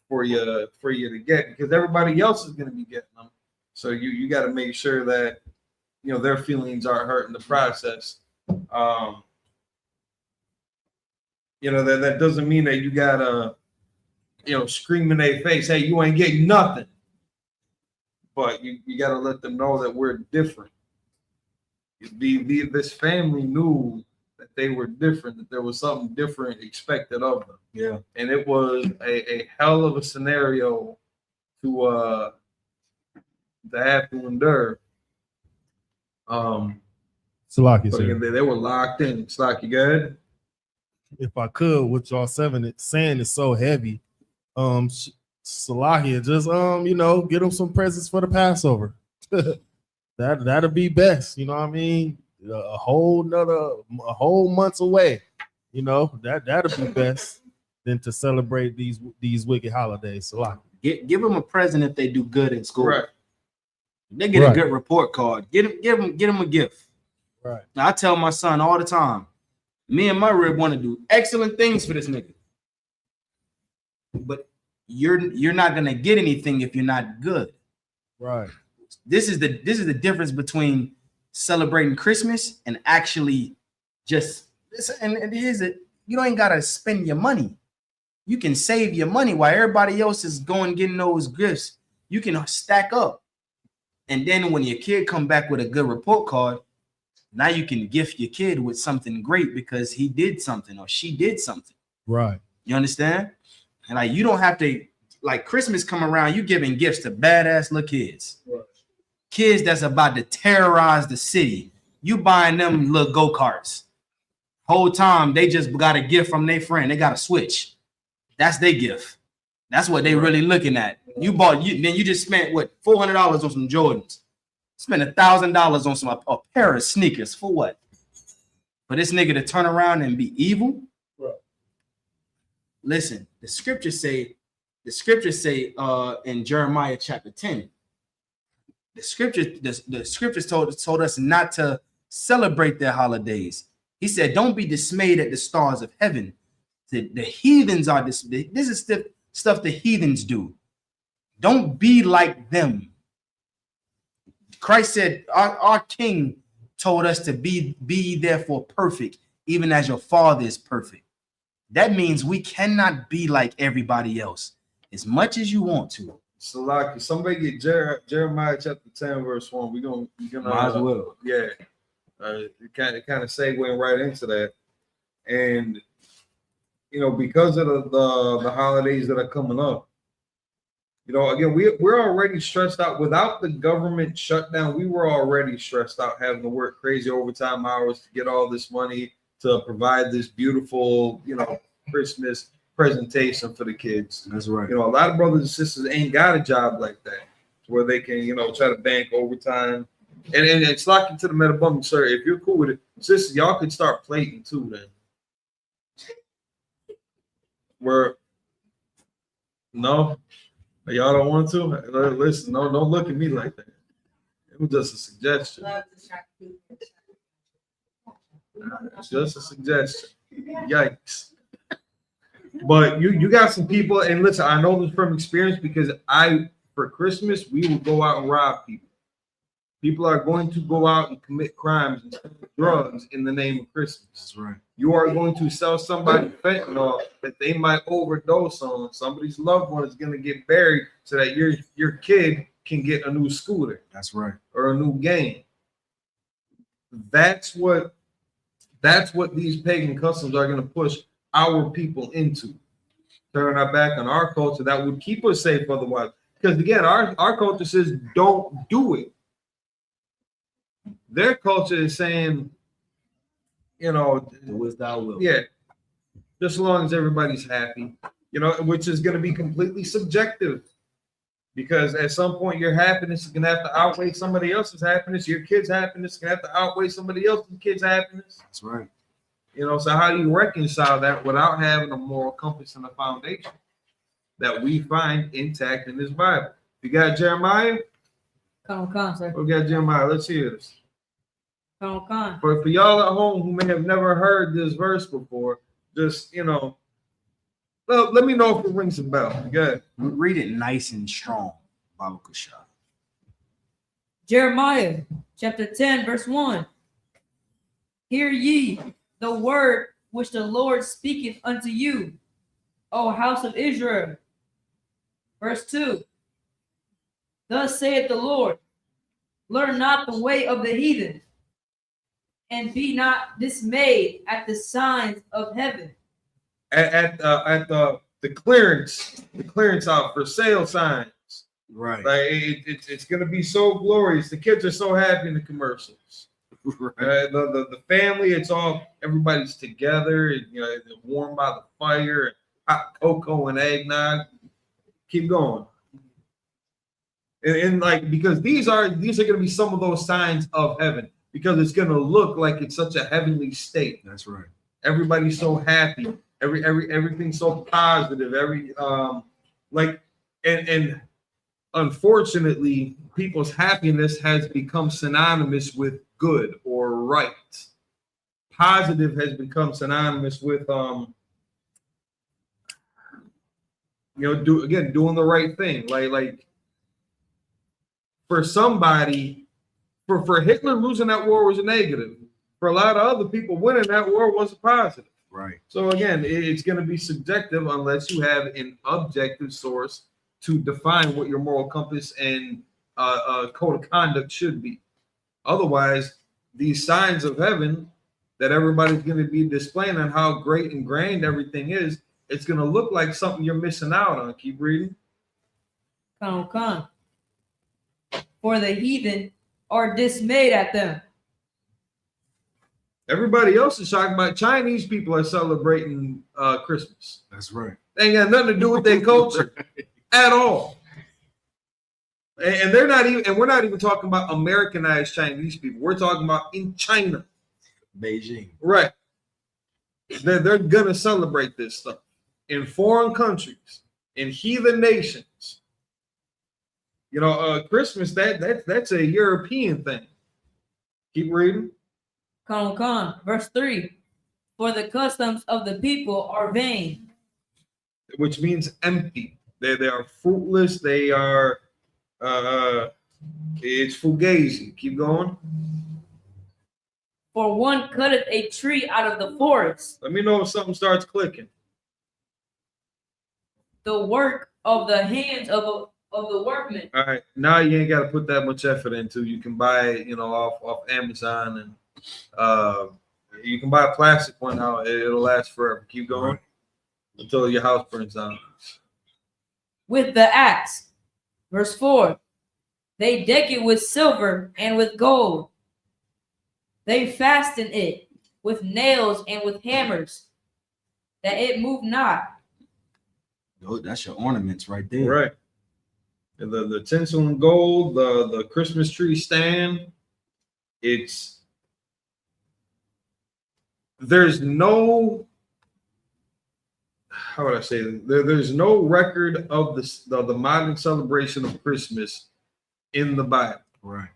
for you to get, because everybody else is going to be getting them. So you got to make sure that, you know, their feelings aren't hurt in the process. You know, that doesn't mean that you gotta, you know, scream in their face, hey, you ain't getting nothing. But you gotta let them know that we're different. This family knew that they were different, that there was something different expected of them. Yeah. And it was a hell of a scenario to have to endure. Salaki, But sir. again, they were locked in. It's like, you good? If I could, with y'all saying is so heavy. Salahia, just get them some presents for the Passover. That'll be best. You know what I mean? A whole months away. That'll be best than to celebrate these wicked holidays. Salahia. Give them a present if they do good in school. Right. They get a good report card. Get them a gift. Right. Now, I tell my son all the time, me and my rib want to do excellent things for this nigga. But you're not gonna get anything if you're not good. Right. This is the difference between celebrating Christmas and actually just listen. And here's it: you ain't gotta spend your money. You can save your money while everybody else is going getting those gifts. You can stack up, and then when your kid come back with a good report card, now you can gift your kid with something great because he did something or she did something. Right. You understand? And like you don't have to, like Christmas come around, you giving gifts to badass little kids. Right. Kids that's about to terrorize the city. You buying them little go-karts. Whole time they just got a gift from their friend. They got a Switch. That's their gift. That's what they really looking at. Then you just spent what $400 on some Jordans. Spend $1,000 on a pair of sneakers for what? For this nigga to turn around and be evil? Right. Listen, the scriptures say in Jeremiah chapter 10, the scriptures told us not to celebrate their holidays. He said, don't be dismayed at the stars of heaven. The heathens are this is stuff the heathens do. Don't be like them. Christ said, our King told us to be therefore perfect, even as your Father is perfect. That means we cannot be like everybody else as much as you want to. So, like, somebody get Jeremiah chapter 10, verse 1. We're gonna might as well. Yeah. It kind of segueing right into that. And because of the holidays that are coming up, again, we're already stressed out. Without the government shutdown, we were already stressed out, having to work crazy overtime hours to get all this money to provide this beautiful, Christmas presentation for the kids. That's right. A lot of brothers and sisters ain't got a job like that where they can, try to bank overtime. And it's locked into the metabum, sir. If you're cool with it, sisters, y'all could start plating too then. No? Y'all don't want to? Listen, don't look at me like that. It was just a suggestion. It's just a suggestion. Yikes. But you got some people, and listen, I know this from experience because for Christmas, we will go out and rob people. People are going to go out and commit crimes and drugs in the name of Christmas. That's right. You are going to sell somebody fentanyl that they might overdose on. Somebody's loved one is going to get buried so that your kid can get a new scooter. That's right. Or a new game. That's what these pagan customs are going to push our people into. Turn our back on our culture that would keep us safe otherwise. Because again, our culture says don't do it. Their culture is saying, do as thou wilt. Yeah, just as long as everybody's happy, which is going to be completely subjective. Because at some point, your happiness is going to have to outweigh somebody else's happiness. Your kid's happiness is going to have to outweigh somebody else's kid's happiness. That's right. So how do you reconcile that without having a moral compass and a foundation that we find intact in this Bible? You got Jeremiah? Come, sir. We got Jeremiah. Let's hear this. Come. For y'all at home who may have never heard this verse before, just let me know if it rings a bell. Good. Read it nice and strong, Bible Kasha. Jeremiah chapter 10, verse 1. Hear ye the word which the Lord speaketh unto you, O house of Israel. Verse 2. Thus saith the Lord, learn not the way of the heathen, and be not dismayed at the signs of heaven. At the clearance out for sale signs. Right. Like it's gonna be so glorious. The kids are so happy in the commercials. The family, it's all everybody's together. You know, they're warm by the fire, hot cocoa and eggnog. Keep going. And like because these are going to be some of those signs of heaven because it's going to look like it's such a heavenly state. That's right. Everybody's so happy. Everything's so positive. And unfortunately, people's happiness has become synonymous with good or right. Positive has become synonymous with doing the right thing. Like for somebody, for Hitler losing that war was a negative. For a lot of other people, winning that war was a positive. Right. So again, it's going to be subjective unless you have an objective source to define what your moral compass and code of conduct should be. Otherwise, these signs of heaven that everybody's going to be displaying on how great and grand everything is, it's going to look like something you're missing out on. Keep reading. Come. For the heathen are dismayed at them. Everybody else is talking about Chinese people are celebrating Christmas. That's right. They ain't got nothing to do with their culture at all. And they're not even, and we're not even talking about Americanized Chinese people. We're talking about in China. Beijing. Right. They're gonna celebrate this stuff in foreign countries, in heathen nations. You know, Christmas, that's a European thing. Keep reading. Come. Verse 3. For the customs of the people are vain. Which means empty. They are fruitless. They are it's fugazi. Keep going. For one cutteth a tree out of the forest. Let me know if something starts clicking. The work of the hands of the workman. All right, now you ain't got to put that much effort into. You can buy it, off Amazon, and you can buy a plastic one now. It'll last forever. Keep going until your house burns down. With the axe. Verse 4. They deck it with silver and with gold. They fasten it with nails and with hammers, that it move not. That's your ornaments right there. Right. The tinsel and gold, the Christmas tree stand. There's no, how would I say, there's no record of the modern celebration of Christmas in the Bible. Right.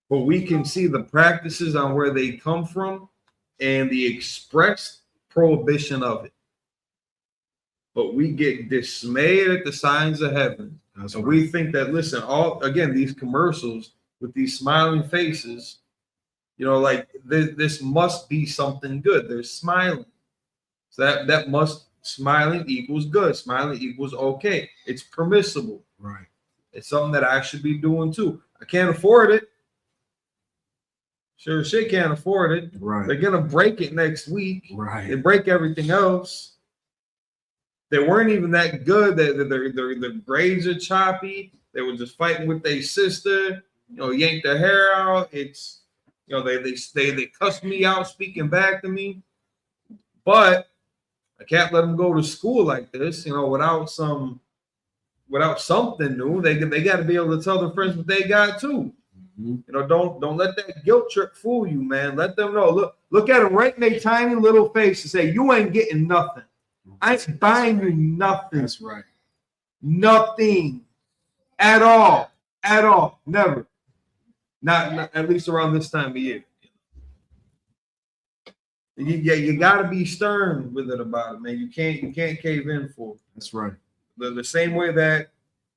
But we can see the practices on where they come from and the express prohibition of it. But we get dismayed at the signs of heaven. That's and right. We think that, listen, these commercials with these smiling faces, like this must be something good. They're smiling. So that must, smiling equals good. Smiling equals okay. It's permissible. Right. It's something that I should be doing too. I can't afford it. Sure shit can't afford it. Right. They're gonna break it next week. Right. They break everything else. They weren't even that good. Their grades are choppy. They were just fighting with their sister. Yanked their hair out. It's they cussed me out, speaking back to me. But I can't let them go to school like this. Without something new. They got to be able to tell their friends what they got too. Mm-hmm. Don't let that guilt trip fool you, man. Let them know. Look at them right in their tiny little face and say, "You ain't getting nothing. I ain't buying you nothing." That's right. Nothing at all. Never. Not at least around this time of year. You got to be stern with it about it, man. You can't cave in for it. That's right. The same way that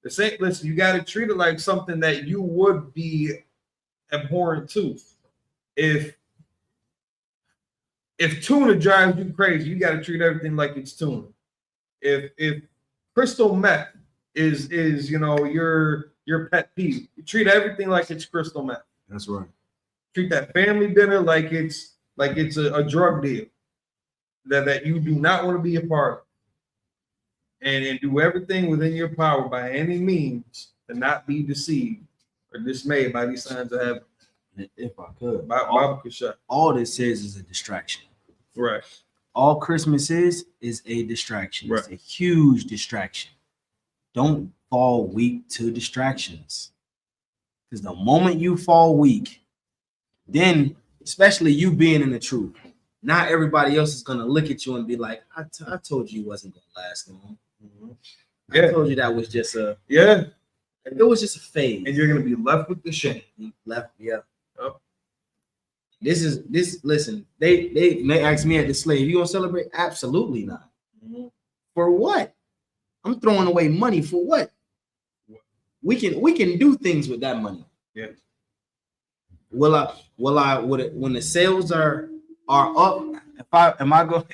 listen, you got to treat it like something that you would be abhorrent to. If tuna drives you crazy, you got to treat everything like it's tuna. If crystal meth is your pet peeve, you treat everything like it's crystal meth. That's right. Treat that family dinner like it's a drug deal that you do not want to be a part of. And do everything within your power by any means to not be deceived or dismayed by these signs of heaven. if I could. Bible could shut. All this says is a distraction. Right. All Christmas is a distraction. Right. It's a huge distraction. Don't fall weak to distractions. Because the moment you fall weak, then, especially you being in the truth, not everybody else is going to look at you and be like, I told you wasn't going to last long. I told you that was just a... Yeah. It was just a phase. And you're going to be left with the shame. Left, yeah. Oh. Listen, they asked me at the slave, you going to celebrate? Absolutely not. For what? I'm throwing away money for what? We can do things with that money. Yeah. Would it, when the sales are up, am I going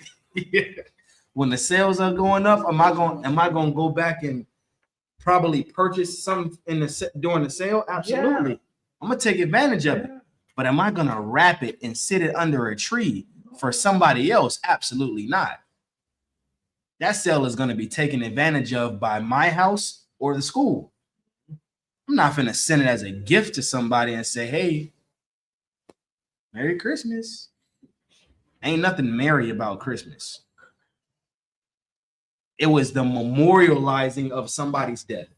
when the sales are going up, am I going to go back and probably purchase something during the sale? Absolutely. Yeah. I'm going to take advantage of it. But am I going to wrap it and sit it under a tree for somebody else? Absolutely not. That sale is going to be taken advantage of by my house or the school. I'm not going to send it as a gift to somebody and say, hey, Merry Christmas. Ain't nothing merry about Christmas. It was the memorializing of somebody's death.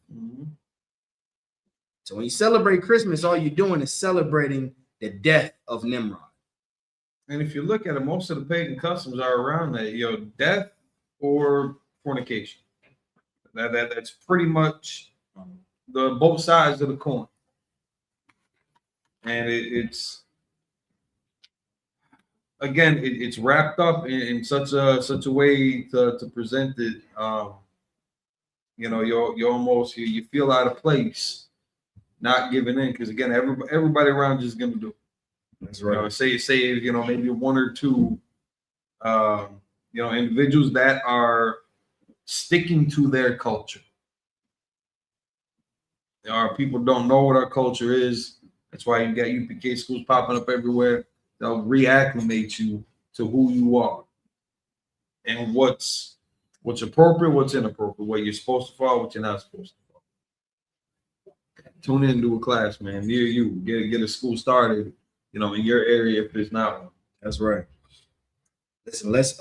So when you celebrate Christmas, all you're doing is celebrating the death of Nimrod. And if you look at it, most of the pagan customs are around that, death or fornication. That's pretty much the both sides of the coin. And it's again, it's wrapped up in such a way to present it. You almost you feel out of place, not giving in, because again, everybody around you is gonna do it. That's right. Say maybe one or two individuals that are sticking to their culture. Our people don't know what our culture is. That's why you got UPK schools popping up everywhere. They'll reacclimate you to who you are and what's appropriate, what's inappropriate, what you're supposed to follow, what you're not supposed to follow. Tune in to a class, man, near you. Get a school started, in your area if there's not one. That's right. Listen, let's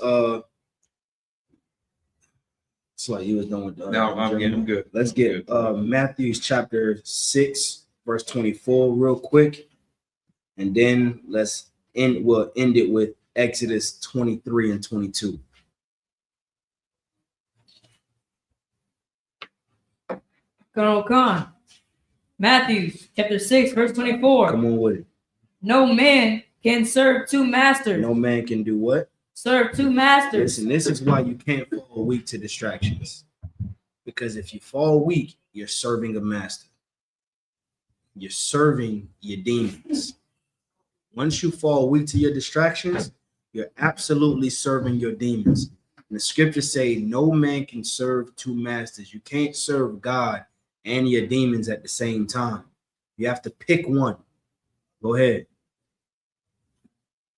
it's like you was done with I'm good. Let's get Matthew chapter 6, verse 24 real quick. And then we'll end it with Exodus 23 and 22. Come. Matthew chapter 6, verse 24. Come on with it. No man can serve two masters. No man can do what? Serve two masters. Listen, this is why you can't fall weak to distractions. Because if you fall weak, you're serving a master. You're serving your demons. Once you fall weak to your distractions, you're absolutely serving your demons. And the scriptures say no man can serve two masters. You can't serve God and your demons at the same time. You have to pick one. Go ahead.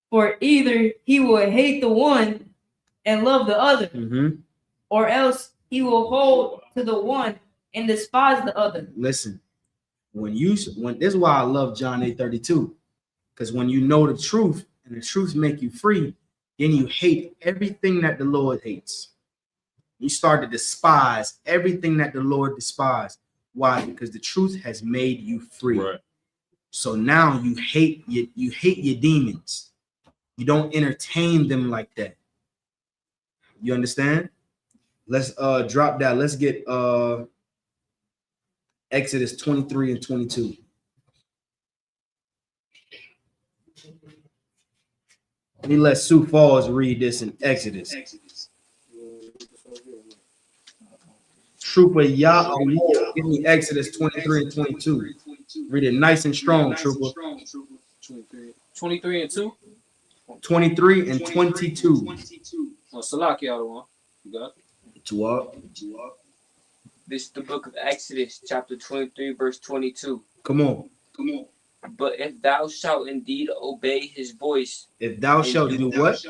For either he will hate the one and love the other, or else he will hold to the one and despise the other. Listen, when this is why I love John 8:32, because when you know the truth and the truth make you free, then you hate everything that the Lord hates. You start to despise everything that the Lord despised. Why? Because the truth has made you free. Right. So now you hate your demons. You don't entertain them like that. You understand? Let's drop that. Let's get Exodus 23 and 22. Let me let Sue Falls read this in Exodus. Trooper Yah, give me Exodus 23 and 22. Read it nice and strong, Trooper. 23 and 2? 23 and 22. Oh, Salaki out of one. You got it? 2 up. This is the book of Exodus, chapter 23, verse 22. Come on. But if thou shalt indeed obey his voice. If thou shalt do what?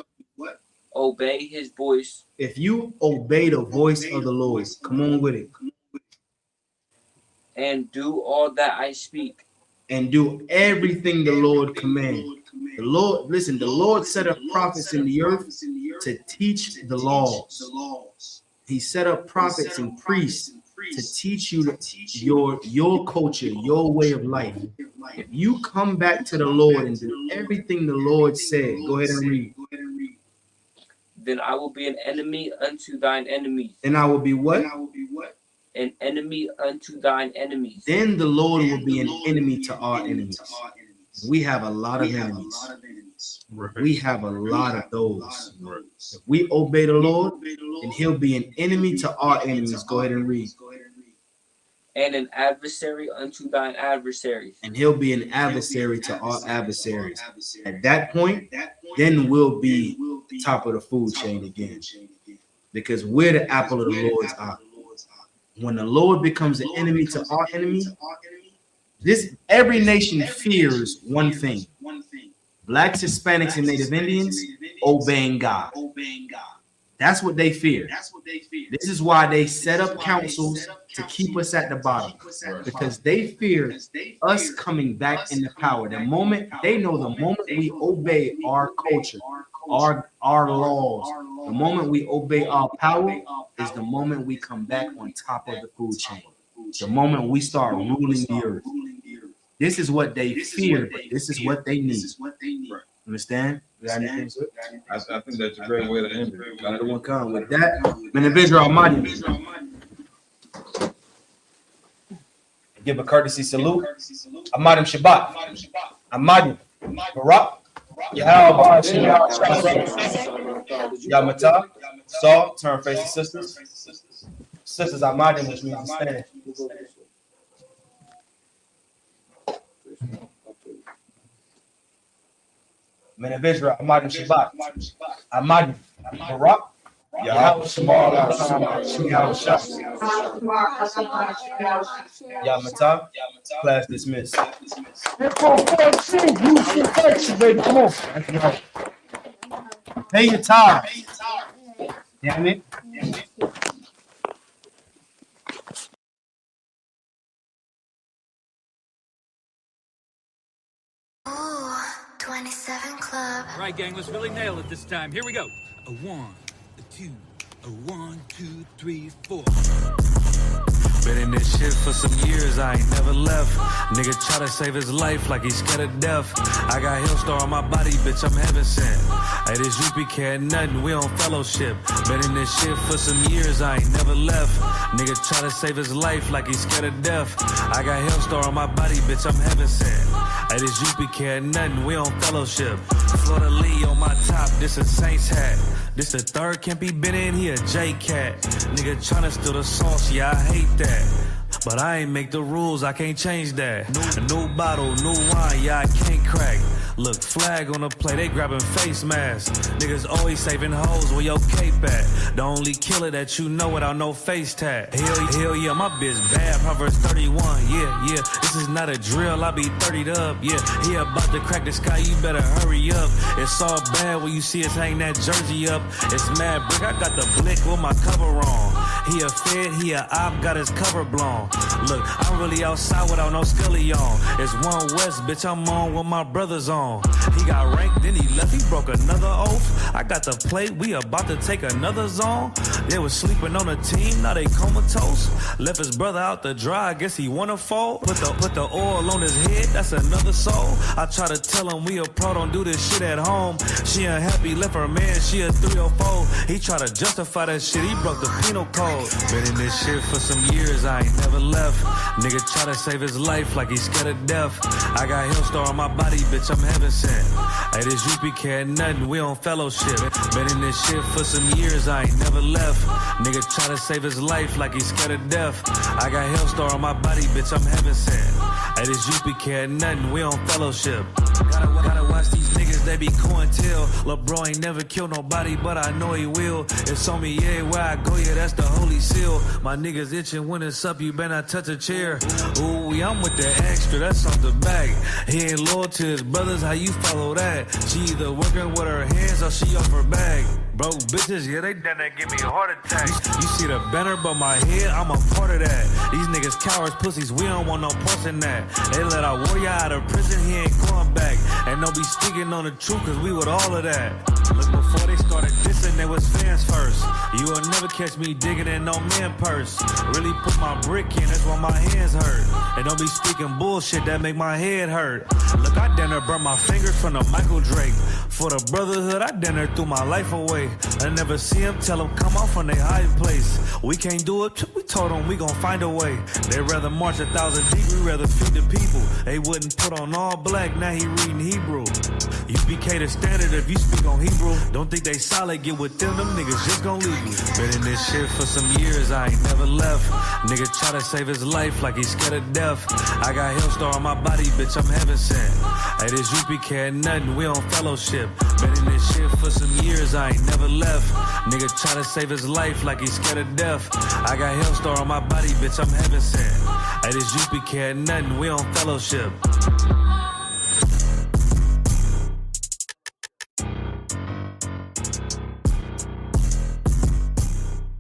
Obey his voice. If you obey the voice of the Lord, come on with it. And do all that I speak. and do everything the Lord commanded. The Lord, listen, the Lord set up prophets in the earth to teach the laws. He set up prophets and priests to teach you your culture, your way of life. If you come back to the Lord and do everything the Lord said, go ahead and read. Then I will be an enemy unto thine enemies. Then I will be what? An enemy unto thine enemies. Then the Lord will be an enemy to our enemies. We have a lot of enemies. We have a lot of those. If we obey the Lord, then he'll be an enemy to our enemies. Go ahead and read. And an adversary unto thine adversaries. And he'll be an adversary to our adversaries. At that point, then we'll be top of the food chain again. Because we're the apple of the Lord's eye. When the Lord becomes an enemy to our enemy, every nation fears one thing. Blacks, Hispanics, and Native Indians obeying God. That's what they fear. This is why they set up councils to keep us at the bottom, because they fear us coming back into power. The moment we obey our culture, our laws, the moment we obey our power is the moment we come back on top of the food chain. The moment we start ruling the earth. This is what they fear, but this is what they need. Understand? I think that's a great way to end it. Another one come with that. Man of Israel, Almighty. Give a courtesy salute. Amadim Shabbat. Amadim. Barak. Yahal. Yamata. Saul. Turn face to sisters. Sisters, Amadim, which means to stand. Men of Israel, Amadim Shabbat. Amadim. Barak. Yahal. Yamata. Class dismissed. Pay your tithes. Damn it. Ooh, 27 Club. All right, gang, let's really nail it this time. Here we go. A 1, a 2, a 1, 2, 3, 4. Been in this shit for some years, I ain't never left. Nigga try to save his life like he's scared of death. I got Hillstar on my body, bitch, I'm heaven sent. Hey, this UPK ain't nothing, we on fellowship. Been in this shit for some years, I ain't never left. Nigga try to save his life like he's scared of death. I got Hillstar on my body, bitch, I'm heaven sent. Hey, this UPK ain't nothing, we on fellowship. Florida Lee on my top, this a Saints hat. This the third can't be been in, he a J-Cat. Nigga tryna steal the sauce, yeah, I hate that. But I ain't make the rules, I can't change that. New bottle, new wine, yeah, I can't crack. Look, flag on the play, they grabbing face masks. Niggas always saving hoes, where your cape at? The only killer that you know without no face tag. Hell yeah, my bitch bad, Proverbs 31, yeah. This is not a drill, I be 30'd up, yeah. He about to crack the sky, you better hurry up. It's all bad when you see us hang that jersey up. It's mad brick, I got the blick with my cover on. He a fed, he a op, got his cover blown. Look, I'm really outside without no scully on. It's one West, bitch, I'm on with my brothers on. He got ranked, then he left, he broke another oath. I got the plate, we about to take another zone. They was sleeping on a team, now they comatose. Left his brother out to dry, I guess he wanna fold. Put the oil on his head, that's another soul. I try to tell him we a pro, don't do this shit at home. She unhappy, left her man, she a 304. He try to justify that shit, he broke the penal code. Been in this shit for some years, I ain't never left. Nigga try to save his life like he's scared of death. I got Hillstar on my body, bitch, I'm heaven sent. Hey, this UPK ain't nothing, we on fellowship. Been in this shit for some years, I ain't never left. Nigga try to save his life like he's scared of death. I got Hillstar on my body, bitch, I'm heaven sent. Hey, this UPK ain't nothing, we on fellowship. Gotta watch these niggas, they be cointel. Lil' bro ain't never killed nobody, but I know he will. It's on me, yeah, where I go, yeah, that's the holy seal. My niggas itching when it's up, you better not touch a chair. Ooh, I'm with the extra, that's off the back. He ain't loyal to his brothers, how you follow that? She either working with her hands or she off her bag. Broke bitches, yeah, they done that, give me a heart attack. You see the banner, but my head, I'm a part of that. These niggas cowards, pussies, we don't want no parts in that. They let our warrior out of prison, he ain't going back. And don't be speaking on the truth, cause we with all of that. Look, before they started dissing, they was fans first. You will never catch me digging in no man purse. Really put my brick in, that's why my hands hurt. And don't be speaking bullshit, that make my head hurt. Look, I done burn my fingers from the Michael Drake. For the Brotherhood, I done threw my life away. I never see them, tell them come off from their hiding place. We can't do it, we told them we gon' find a way. They rather march 1,000 deep, we rather feed the people. They wouldn't put on all black, now he reading Hebrew. UPK the standard if you speak on Hebrew. Don't think they solid, get with them niggas just gon' leave you. Been in this shit for some years, I ain't never left. Nigga try to save his life like he's scared of death. I got Hillstar on my body, bitch, I'm heaven sent. Hey, this UPK ain't nothing, we on fellowship. Been in this shit for some years, I ain't never left. Nigga try to save his life like he's scared of death. I got Hillstar on my body, bitch, I'm heaven sent. Hey, this UPK ain't nothing, we on fellowship.